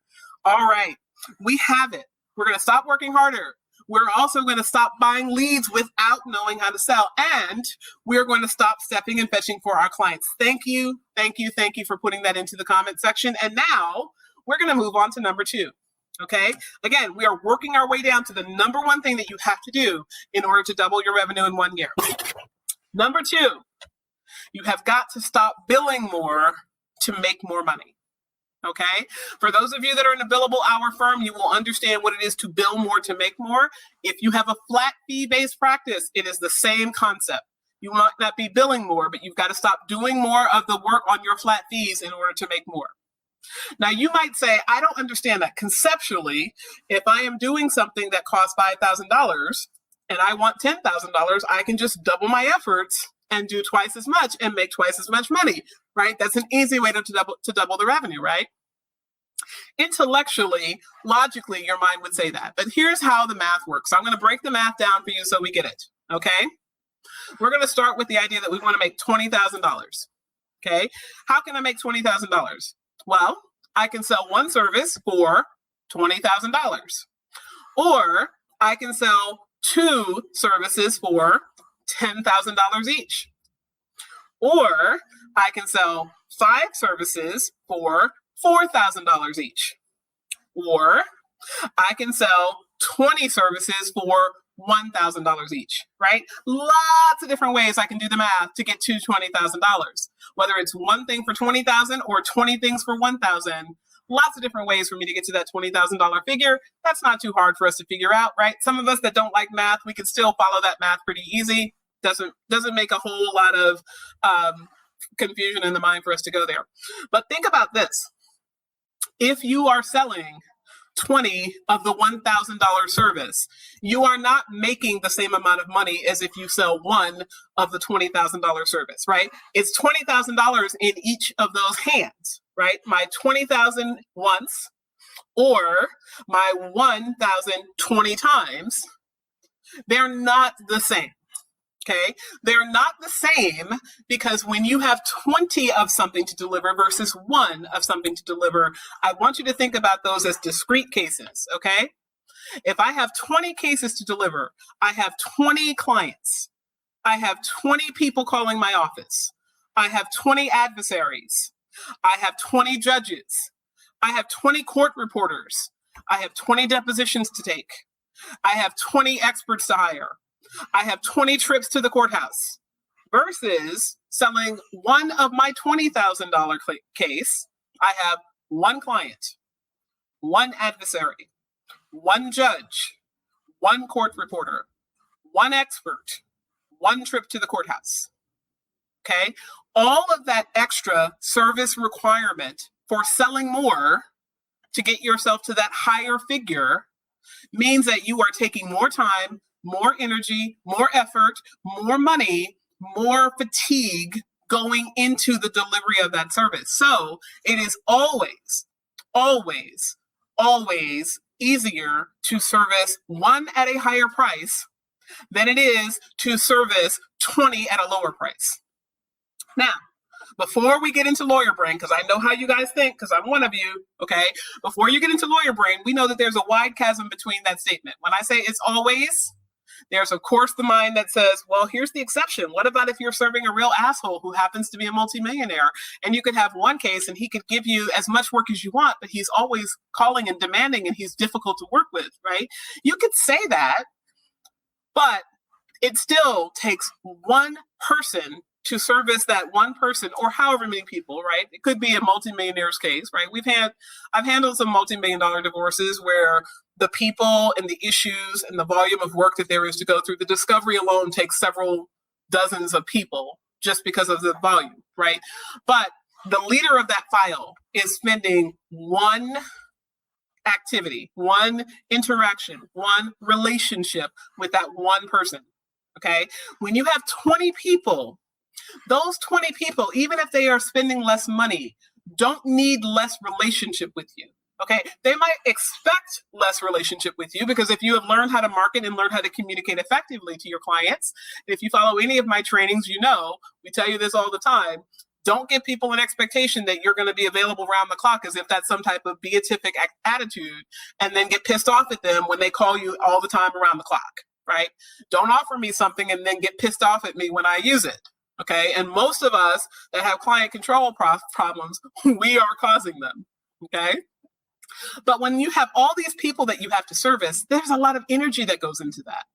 All right, we have it. We're going to stop working harder. We're also going to stop buying leads without knowing how to sell. And we're going to stop stepping and fetching for our clients. Thank you. Thank you. Thank you for putting that into the comment section. And now we're going to move on to number 2. Okay. Again, we are working our way down to the number 1 thing that you have to do in order to double your revenue in 1 year. Number 2, you have got to stop billing more to make more money. Okay. For those of you that are in a billable hour firm, you will understand what it is to bill more to make more. If you have a flat fee-based practice, it is the same concept. You might not be billing more, but you've got to stop doing more of the work on your flat fees in order to make more. Now, you might say, I don't understand that. Conceptually, if I am doing something that costs $5,000 and I want $10,000, I can just double my efforts and do twice as much and make twice as much money, right? That's an easy way to double the revenue, right? Intellectually, logically, your mind would say that. But here's how the math works. So I'm going to break the math down for you so we get it, okay? We're going to start with the idea that we want to make $20,000, okay? How can I make $20,000? Well, I can sell one service for $20,000. Or I can sell 2 services for $10,000 each. Or I can sell 5 services for $4,000 each. Or I can sell 20 services for $1,000 each, right? Lots of different ways I can do the math to get to $20,000. Whether it's one thing for $20,000 or 20 things for $1,000, lots of different ways for me to get to that $20,000 figure. That's not too hard for us to figure out, right? Some of us that don't like math, we can still follow that math pretty easy. Doesn't make a whole lot of confusion in the mind for us to go there. But think about this. If you are selling 20 of the $1,000 service, you are not making the same amount of money as if you sell one of the $20,000 service, right? It's $20,000 in each of those hands, right? My 20,000 once or my 1,000 20 times, they're not the same. Okay, they're not the same because when you have 20 of something to deliver versus one of something to deliver, I want you to think about those as discrete cases. Okay, if I have 20 cases to deliver, I have 20 clients, I have 20 people calling my office, I have 20 adversaries, I have 20 judges, I have 20 court reporters, I have 20 depositions to take, I have 20 experts to hire, I have 20 trips to the courthouse, versus selling one of my $20,000 case. I have one client, one adversary, one judge, one court reporter, one expert, one trip to the courthouse. Okay, all of that extra service requirement for selling more to get yourself to that higher figure means that you are taking more time, more energy, more effort, more money, more fatigue going into the delivery of that service. So it is always, always, always easier to service one at a higher price than it is to service 20 at a lower price. Now, before we get into lawyer brain, because I know how you guys think, because I'm one of you, okay? Before you get into lawyer brain, we know that there's a wide chasm between that statement. When I say it's always, there's of course the mind that says, well, here's the exception. What about if you're serving a real asshole who happens to be a multimillionaire, and you could have one case and he could give you as much work as you want, but he's always calling and demanding and he's difficult to work with, right? You could say that, but it still takes one person to service that one person or however many people, right? It could be a multimillionaire's case, right? I've handled some multi-million-dollar divorces where the people and the issues and the volume of work that there is to go through, the discovery alone takes several dozens of people just because of the volume, right? But the leader of that file is spending one activity, one interaction, one relationship with that one person, okay? When you have 20 people, those 20 people, even if they are spending less money, don't need less relationship with you. Okay, they might expect less relationship with you because if you have learned how to market and learn how to communicate effectively to your clients, if you follow any of my trainings, you know, we tell you this all the time, don't give people an expectation that you're going to be available around the clock as if that's some type of beatific attitude and then get pissed off at them when they call you all the time around the clock, right? Don't offer me something and then get pissed off at me when I use it. Okay, and most of us that have client control problems, we are causing them. Okay, but when you have all these people that you have to service, there's a lot of energy that goes into that.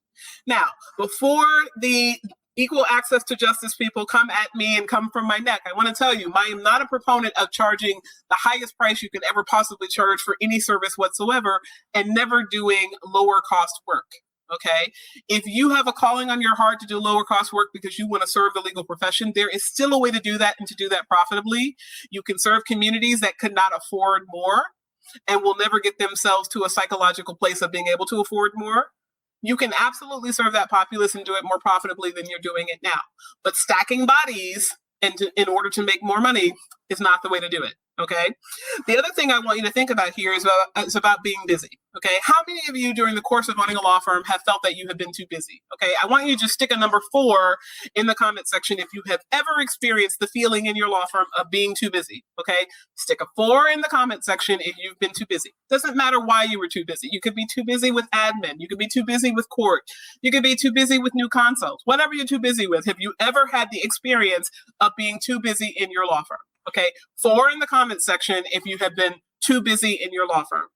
Now, before the equal access to justice people come at me and come from my neck, I want to tell you, I am not a proponent of charging the highest price you could ever possibly charge for any service whatsoever and never doing lower cost work. Okay, if you have a calling on your heart to do lower cost work because you want to serve the legal profession, there is still a way to do that and to do that profitably. You can serve communities that could not afford more and will never get themselves to a psychological place of being able to afford more. You can absolutely serve that populace and do it more profitably than you're doing it now. But stacking bodies in order to make more money is not the way to do it. Okay. The other thing I want you to think about here is about being busy. Okay. How many of you during the course of owning a law firm have felt that you have been too busy? Okay. I want you to just stick a number 4 in the comment section if you have ever experienced the feeling in your law firm of being too busy. Okay. Stick a 4 in the comment section if you've been too busy. Doesn't matter why you were too busy. You could be too busy with admin. You could be too busy with court. You could be too busy with new consults. Whatever you're too busy with. Have you ever had the experience of being too busy in your law firm? Okay, 4 in the comment section if you have been too busy in your law firm.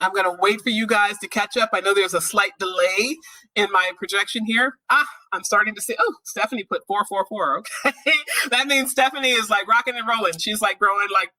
I'm going to wait for you guys to catch up. I know there's a slight delay in my projection here. I'm starting to see, Stephanie put 444. Okay. That means Stephanie is like rocking and rolling. She's like growing like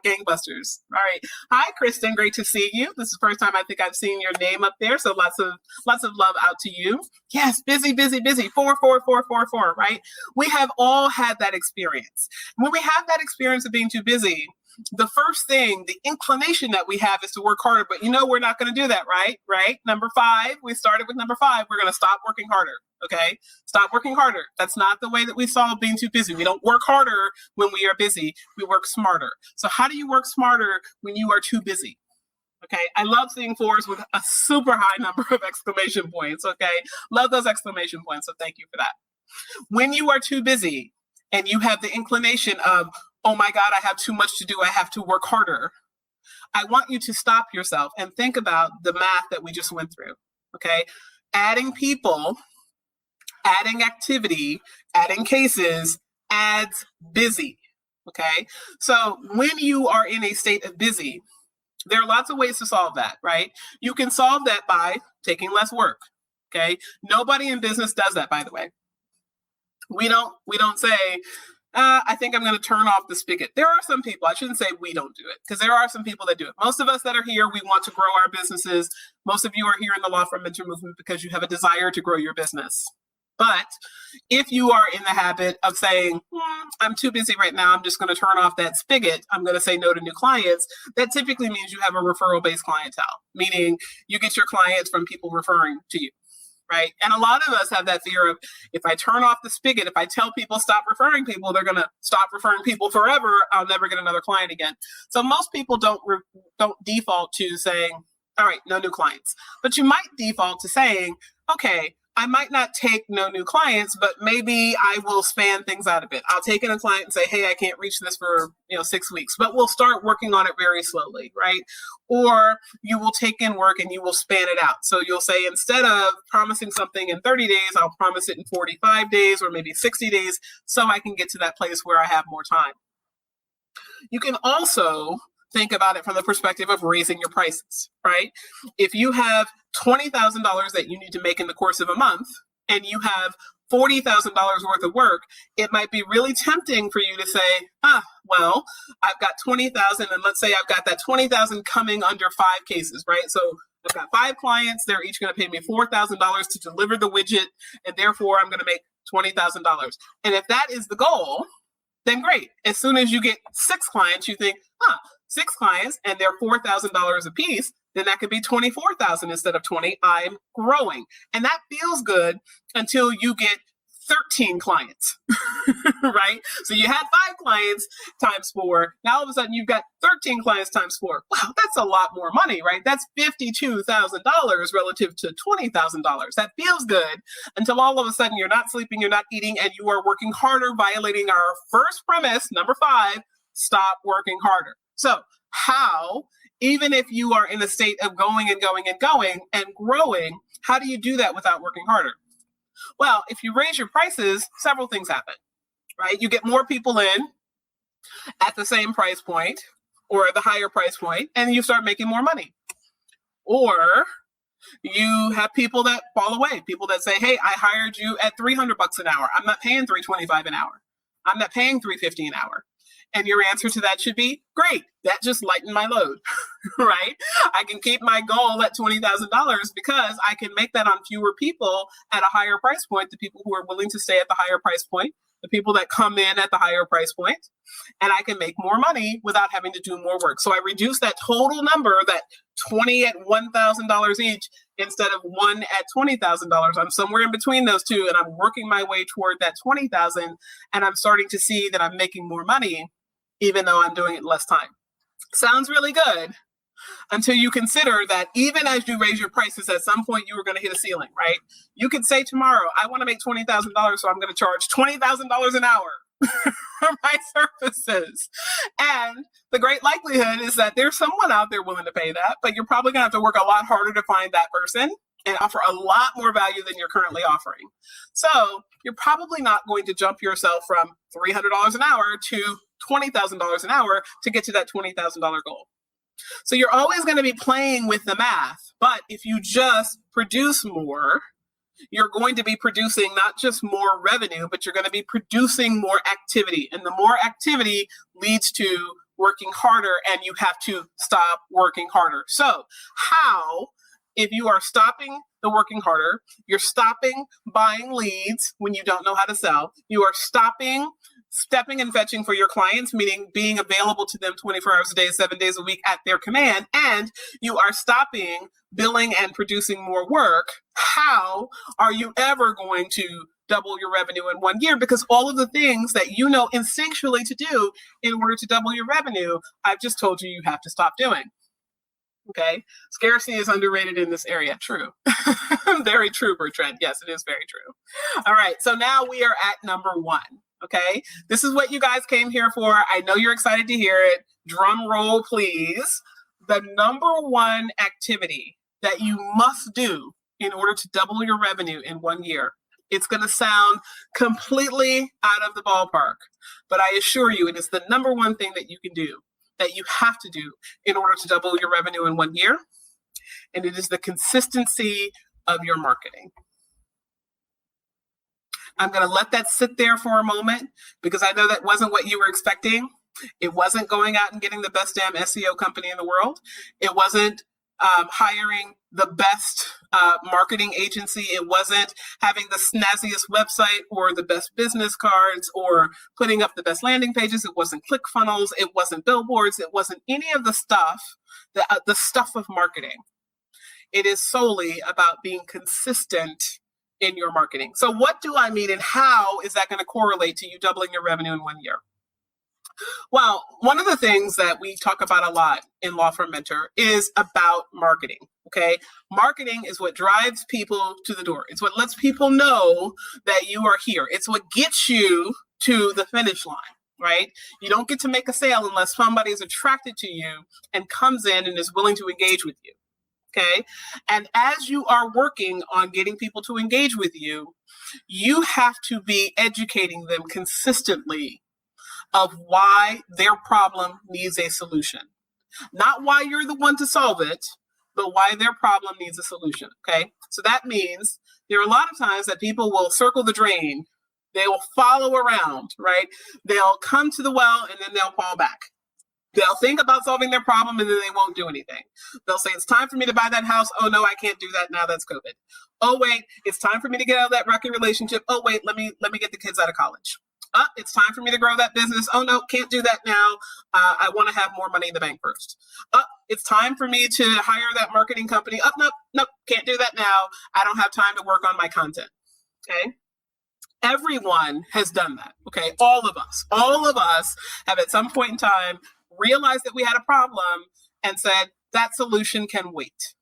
gangbusters. All right. Hi, Kristen. Great to see you. This is the first time I think I've seen your name up there. So lots of love out to you. Yes. Busy. 44444, right? We have all had that experience. When we have that experience of being too busy, the first thing, the inclination that we have is to work harder, but we're not going to do that, right? Right? Number 5, we started with number 5. We're going to stop working harder. Okay. Stop working harder. That's not the way that we solve being too busy. We don't work harder when we are busy. We work smarter. So how do you work smarter when you are too busy? Okay. I love seeing 4s with a super high number of exclamation points. Okay. Love those exclamation points. So thank you for that. When you are too busy and you have the inclination of, oh my God, I have too much to do, I have to work harder, I want you to stop yourself and think about the math that we just went through, okay? Adding people, adding activity, adding cases adds busy, okay? So when you are in a state of busy, there are lots of ways to solve that, right? You can solve that by taking less work, okay? Nobody in business does that, by the way. We don't say, I think I'm going to turn off the spigot. There are some people, I shouldn't say we don't do it, because there are some people that do it. Most of us that are here, we want to grow our businesses. Most of you are here in the Law Firm Mentor Movement because you have a desire to grow your business. But if you are in the habit of saying, I'm too busy right now, I'm just going to turn off that spigot, I'm going to say no to new clients, that typically means you have a referral-based clientele, meaning you get your clients from people referring to you. Right. And a lot of us have that fear of, if I turn off the spigot, if I tell people stop referring people, they're going to stop referring people forever. I'll never get another client again. So most people don't default to saying, all right, no new clients. But you might default to saying, okay, I might not take no new clients, but maybe I will span things out a bit. I'll take in a client and say, hey, I can't reach this for 6 weeks, but we'll start working on it very slowly, right? Or you will take in work and you will span it out. So you'll say, instead of promising something in 30 days, I'll promise it in 45 days or maybe 60 days so I can get to that place where I have more time. You can also think about it from the perspective of raising your prices, right? If you have $20,000 that you need to make in the course of a month and you have $40,000 worth of work, it might be really tempting for you to say, well, I've got 20,000 and let's say I've got that 20,000 coming under 5 cases, right? So I've got 5 clients, they're each going to pay me $4,000 to deliver the widget, and therefore I'm going to make $20,000. And if that is the goal, then great. As soon as you get 6 clients, you think, 6 clients and they're $4,000 a piece, then that could be 24,000 instead of 20. I'm growing. And that feels good until you get 13 clients, right? So you had 5 clients times 4. Now all of a sudden you've got 13 clients times 4. Wow, that's a lot more money, right? That's $52,000 relative to $20,000. That feels good until all of a sudden you're not sleeping, you're not eating, and you are working harder, violating our first premise, number 5, stop working harder. So how, even if you are in a state of going and growing, how do you do that without working harder? Well, if you raise your prices, several things happen, right? You get more people in at the same price point or the higher price point, and you start making more money. Or you have people that fall away, people that say, hey, I hired you at $300 an hour. I'm not paying $325 an hour. I'm not paying $350 an hour. And your answer to that should be, great, that just lightened my load, right? I can keep my goal at $20,000 because I can make that on fewer people at a higher price point, the people who are willing to stay at the higher price point, the people that come in at the higher price point, and I can make more money without having to do more work. So I reduce that total number, that 20 at $1,000 each, instead of 1 at $20,000. I'm somewhere in between those two, and I'm working my way toward that 20,000, and I'm starting to see that I'm making more money, even though I'm doing it less time. Sounds really good until you consider that even as you raise your prices, at some point you are going to hit a ceiling, right? You could say tomorrow, I want to make $20,000, so I'm going to charge $20,000 an hour for my services. And the great likelihood is that there's someone out there willing to pay that, but you're probably going to have to work a lot harder to find that person and offer a lot more value than you're currently offering. So you're probably not going to jump yourself from $300 an hour to $20,000 an hour to get to that $20,000 goal. So you're always going to be playing with the math. But if you just produce more, you're going to be producing not just more revenue, but you're going to be producing more activity. And the more activity leads to working harder, and you have to stop working harder. So how, if you are stopping the working harder, you're stopping buying leads when you don't know how to sell, you are stopping stepping and fetching for your clients, meaning being available to them 24 hours a day, 7 days a week at their command, and you are stopping billing and producing more work, how are you ever going to double your revenue in 1 year? Because all of the things that you know instinctually to do in order to double your revenue, I've just told you have to stop doing. Okay. Scarcity is underrated in this area. True. Very true, Bertrand. Yes, it is very true. All right. So now we are at number 1. Okay. This is what you guys came here for. I know you're excited to hear it. Drum roll, please. The number 1 activity that you must do in order to double your revenue in 1 year. It's going to sound completely out of the ballpark, but I assure you it is the number 1 thing that you can do, that you have to do in order to double your revenue in 1 year. And it is the consistency of your marketing. I'm going to let that sit there for a moment because I know that wasn't what you were expecting. It wasn't going out and getting the best damn SEO company in the world. It wasn't hiring the best marketing agency. It wasn't having the snazziest website or the best business cards or putting up the best landing pages. It wasn't ClickFunnels. It wasn't billboards. It wasn't any of the stuff, the stuff of marketing. It is solely about being consistent in your marketing. So what do I mean, and how is that going to correlate to you doubling your revenue in 1 year? Well, one of the things that we talk about a lot in Law Firm Mentor is about marketing. Okay. Marketing is what drives people to the door. It's what lets people know that you are here. It's what gets you to the finish line, right? You don't get to make a sale unless somebody is attracted to you and comes in and is willing to engage with you. Okay. And as you are working on getting people to engage with you, you have to be educating them consistently of why their problem needs a solution. Not why you're the one to solve it, but why their problem needs a solution. Okay. So that means there are a lot of times that people will circle the drain. They will follow around, right? They'll come to the well and then they'll fall back. They'll think about solving their problem and then they won't do anything. They'll say, it's time for me to buy that house. Oh, no, I can't do that now. That's COVID. Oh, wait, it's time for me to get out of that rocky relationship. Oh, wait, let me get the kids out of college. It's time for me to grow that business. Oh, no, can't do that now. I want to have more money in the bank first. It's time for me to hire that marketing company. Nope, can't do that now. I don't have time to work on my content. Okay. Everyone has done that. Okay. All of us have at some point in time realized that we had a problem and said that solution can wait.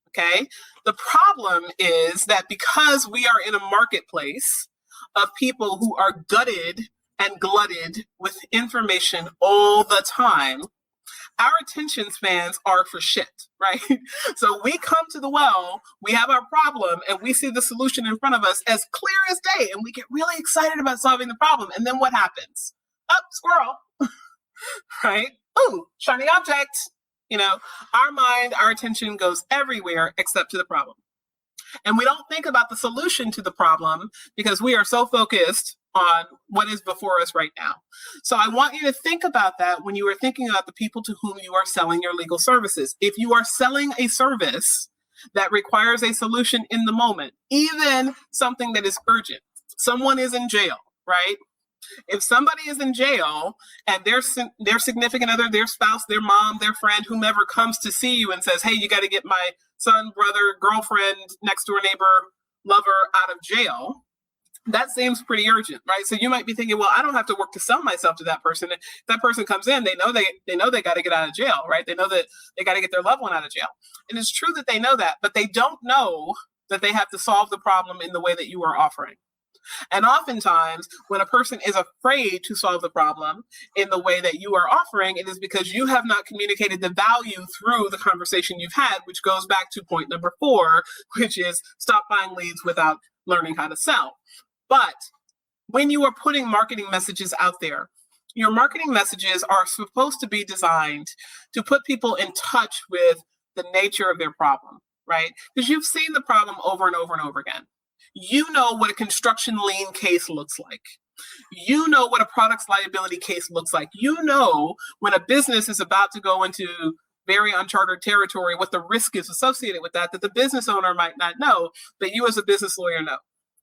Okay. The problem is that because we are in a marketplace of people who are gutted and glutted with information all the time, our attention spans are for shit, right? So we come to the well, we have our problem, and we see the solution in front of us as clear as day, and we get really excited about solving the problem. And then what happens? Squirrel, right? Ooh, shiny object. You know, our mind, our attention goes everywhere except to the problem. And we don't think about the solution to the problem because we are so focused on what is before us right now. So I want you to think about that when you are thinking about the people to whom you are selling your legal services. If you are selling a service that requires a solution in the moment, even something that is urgent, someone is in jail, right? If somebody is in jail and their significant other, their spouse, their mom, their friend, whomever comes to see you and says, hey, you got to get my son, brother, girlfriend, next door neighbor, lover out of jail, that seems pretty urgent, right? So you might be thinking, well, I don't have to work to sell myself to that person. If that person comes in, they know they got to get out of jail, right? They know that they got to get their loved one out of jail. And it's true that they know that, but they don't know that they have to solve the problem in the way that you are offering. And oftentimes, when a person is afraid to solve the problem in the way that you are offering, it is because you have not communicated the value through the conversation you've had, which goes back to point number 4, which is stop buying leads without learning how to sell. But when you are putting marketing messages out there, Your marketing messages are supposed to be designed to put people in touch with the nature of their problem, right? Because you've seen the problem over and over and over again. You know what a construction lien case looks like. You know what a products liability case looks like. You know when a business is about to go into very uncharted territory, what the risk is associated with that the business owner might not know, but you as a business lawyer know,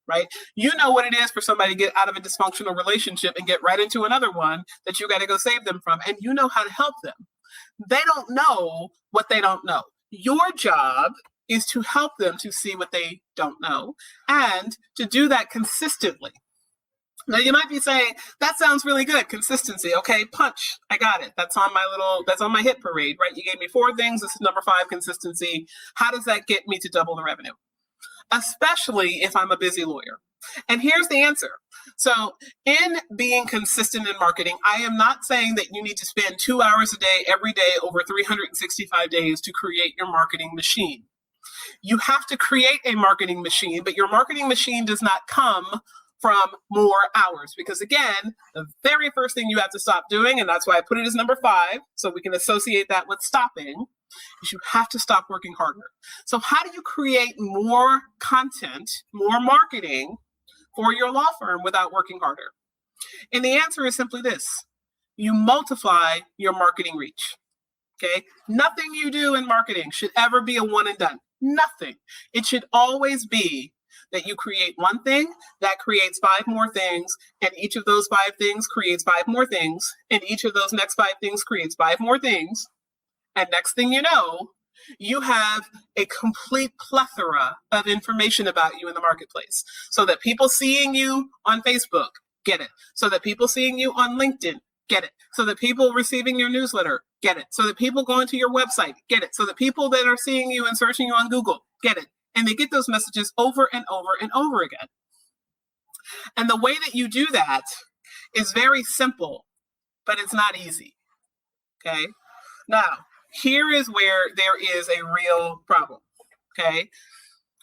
right? You know what it is for somebody to get out of a dysfunctional relationship and get right into another one that you got to go save them from, and you know how to help them. They don't know what they don't know. Your job is to help them to see what they don't know and to do that consistently. Now you might be saying, that sounds really good. Consistency. Okay, punch. I got it. That's on my hit parade, right? You gave me 4 things. This is number 5, consistency. How does that get me to double the revenue? Especially if I'm a busy lawyer. And here's the answer. So in being consistent in marketing, I am not saying that you need to spend 2 hours a day, every day, over 365 days to create your marketing machine. You have to create a marketing machine, but your marketing machine does not come from more hours. Because again, the very first thing you have to stop doing, and that's why I put it as number 5, so we can associate that with stopping, is you have to stop working harder. So how do you create more content, more marketing for your law firm without working harder? And the answer is simply this. You multiply your marketing reach. Okay? Nothing you do in marketing should ever be a one and done. Nothing. It should always be that you create one thing that creates 5 more things, and each of those 5 things creates 5 more things, and each of those next 5 things creates 5 more things. And next thing you know, you have a complete plethora of information about you in the marketplace. So that people seeing you on Facebook get it. So that people seeing you on LinkedIn get it. So that people receiving your newsletter get it. So that people going to your website get it. So that people that are seeing you and searching you on Google get it. And they get those messages over and over and over again. And the way that you do that is very simple, but it's not easy. Okay? Now, here is where there is a real problem. Okay?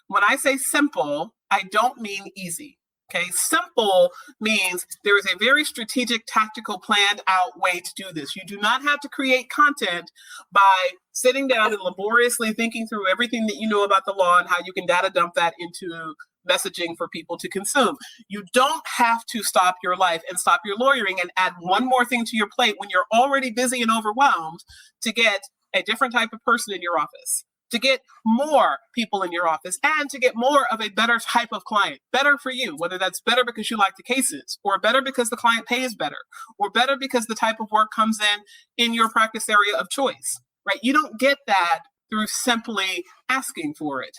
When I say simple, I don't mean easy. Okay, simple means there is a very strategic, tactical, planned out way to do this. You do not have to create content by sitting down and laboriously thinking through everything that you know about the law and how you can data dump that into messaging for people to consume. You don't have to stop your life and stop your lawyering and add one more thing to your plate when you're already busy and overwhelmed to get a different type of person in your office, to get more people in your office, and to get more of a better type of client. Better for you, whether that's better because you like the cases, or better because the client pays better, or better because the type of work comes in your practice area of choice, right? You don't get that through simply asking for it,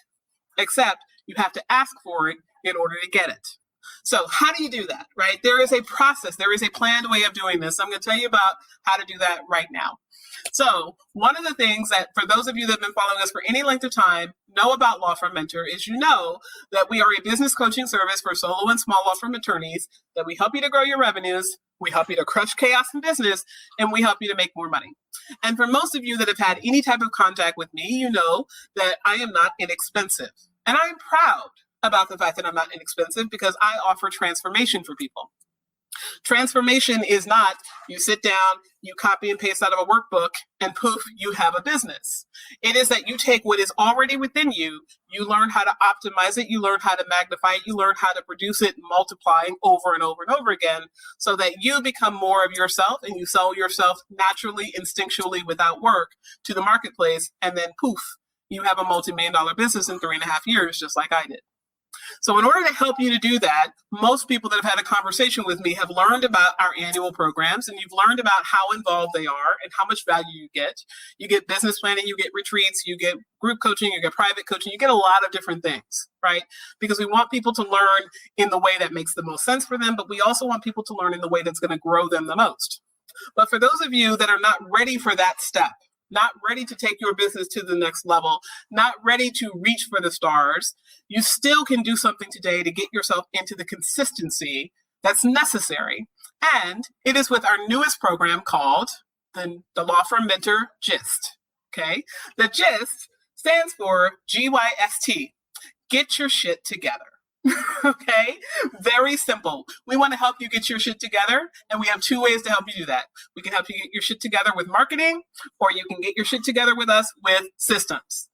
except you have to ask for it in order to get it. So how do you do that, right? There is a process. There is a planned way of doing this. I'm going to tell you about how to do that right now. So one of the things that, for those of you that have been following us for any length of time, know about Law Firm Mentor is you know that we are a business coaching service for solo and small law firm attorneys, that we help you to grow your revenues, we help you to crush chaos in business, and we help you to make more money. And for most of you that have had any type of contact with me, you know that I am not inexpensive. And I'm proud about the fact that I'm not inexpensive because I offer transformation for people. Transformation is not you sit down, you copy and paste out of a workbook, and poof, you have a business. It is that you take what is already within you, you learn how to optimize it, you learn how to magnify it, you learn how to produce it, multiplying over and over and over again, so that you become more of yourself and you sell yourself naturally, instinctually, without work to the marketplace, and then poof, you have a multi-million-dollar business in 3.5 years, just like I did. So in order to help you to do that, most people that have had a conversation with me have learned about our annual programs, and you've learned about how involved they are and how much value you get. You get business planning, you get retreats, you get group coaching, you get private coaching, you get a lot of different things, right? Because we want people to learn in the way that makes the most sense for them, but we also want people to learn in the way that's going to grow them the most. But for those of you that are not ready for that step, not ready to take your business to the next level, not ready to reach for the stars, you still can do something today to get yourself into the consistency that's necessary. And it is with our newest program called the Law Firm Mentor GIST. Okay? The GIST stands for GYST. Get your shit together. Okay, very simple. We want to help you get your shit together, and we have two ways to help you do that. We can help you get your shit together with marketing, or you can get your shit together with us with systems.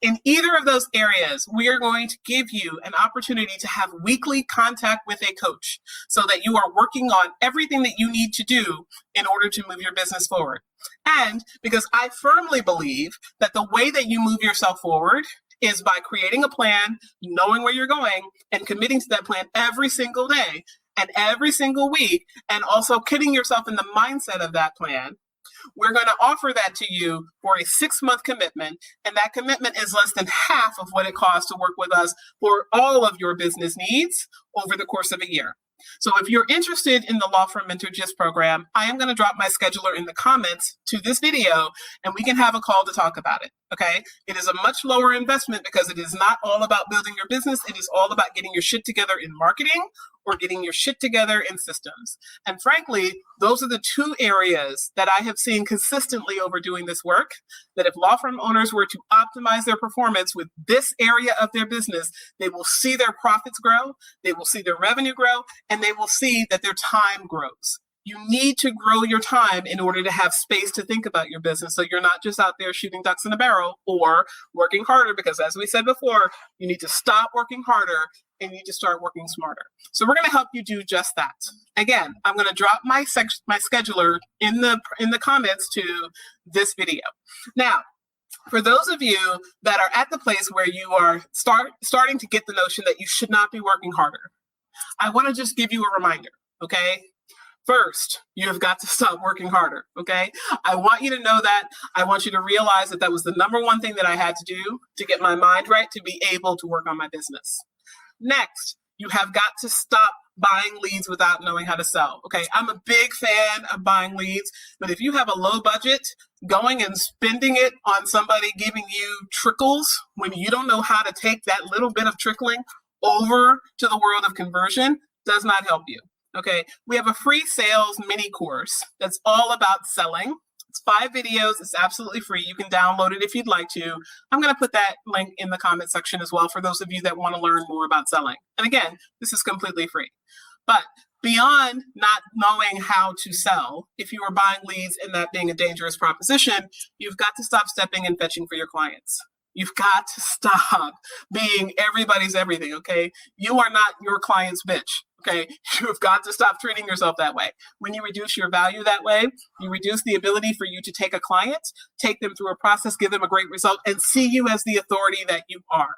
In either of those areas, we are going to give you an opportunity to have weekly contact with a coach so that you are working on everything that you need to do in order to move your business forward. And because I firmly believe that the way that you move yourself forward is by creating a plan, knowing where you're going, and committing to that plan every single day and every single week, and also putting yourself in the mindset of that plan. We're going to offer that to you for a 6-month commitment, and that commitment is less than half of what it costs to work with us for all of your business needs over the course of a year. So if you're interested in the Law Firm Mentor GIST program, I am going to drop my scheduler in the comments to this video, and we can have a call to talk about it. Okay? It is a much lower investment because it is not all about building your business. It is all about getting your shit together in marketing or getting your shit together in systems. And frankly, those are the two areas that I have seen consistently over doing this work, that if law firm owners were to optimize their performance with this area of their business, they will see their profits grow, they will see their revenue grow, and they will see that their time grows. You need to grow your time in order to have space to think about your business, so you're not just out there shooting ducks in a barrel or working harder, because as we said before, you need to stop working harder and you need to start working smarter. So we're going to help you do just that. Again, I'm going to drop my scheduler in the comments to this video. Now, for those of you that are at the place where you are starting to get the notion that you should not be working harder, I want to just give you a reminder, okay? First, you have got to stop working harder, okay? I want you to know that. I want you to realize that that was the number one thing that I had to do to get my mind right, to be able to work on my business. Next, you have got to stop buying leads without knowing how to sell, okay? I'm a big fan of buying leads, but if you have a low budget, going and spending it on somebody giving you trickles when you don't know how to take that little bit of trickling over to the world of conversion does not help you. Okay, we have a free sales mini course that's all about selling. It's 5 videos. It's absolutely free. You can download it if you'd like to. I'm going to put that link in the comment section as well for those of you that want to learn more about selling. And again, this is completely free. But beyond not knowing how to sell, if you are buying leads and that being a dangerous proposition, you've got to stop stepping and fetching for your clients. You've got to stop being everybody's everything, okay? You are not your client's bitch. Okay, you've got to stop treating yourself that way. When you reduce your value that way, you reduce the ability for you to take a client, take them through a process, give them a great result, and see you as the authority that you are.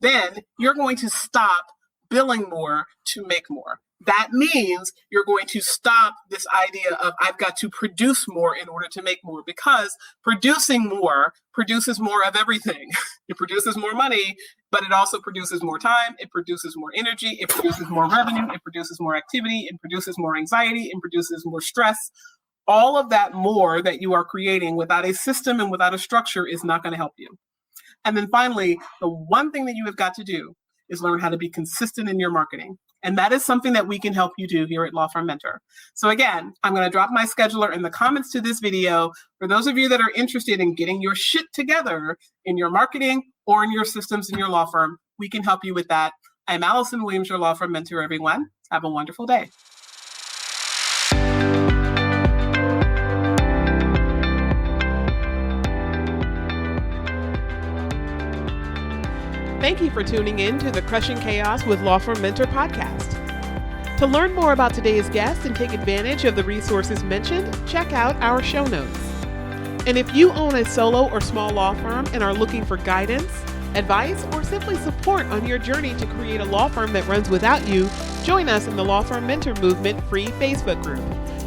Then you're going to stop billing more to make more. That means you're going to stop this idea of I've got to produce more in order to make more, because producing more produces more of everything. It produces more money, but it also produces more time. It produces more energy. It produces more revenue. It produces more activity. It produces more anxiety. It produces more stress. All of that more that you are creating without a system and without a structure is not going to help you. And then finally, the one thing that you have got to do is learn how to be consistent in your marketing. And that is something that we can help you do here at Law Firm Mentor. So again, I'm going to drop my scheduler in the comments to this video. For those of you that are interested in getting your shit together in your marketing or in your systems in your law firm, we can help you with that. I'm Allison Williams, your Law Firm Mentor, everyone. Have a wonderful day. Thank you for tuning in to the Crushing Chaos with Law Firm Mentor podcast. To learn more about today's guest and take advantage of the resources mentioned, check out our show notes. And if you own a solo or small law firm and are looking for guidance, advice, or simply support on your journey to create a law firm that runs without you, join us in the Law Firm Mentor Movement free Facebook group.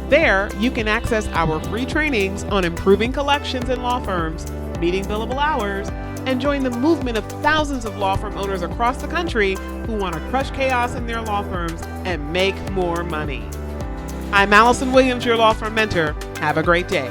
There, you can access our free trainings on improving collections in law firms, meeting billable hours, and join the movement of thousands of law firm owners across the country who want to crush chaos in their law firms and make more money. I'm Allison Williams, your Law Firm Mentor. Have a great day.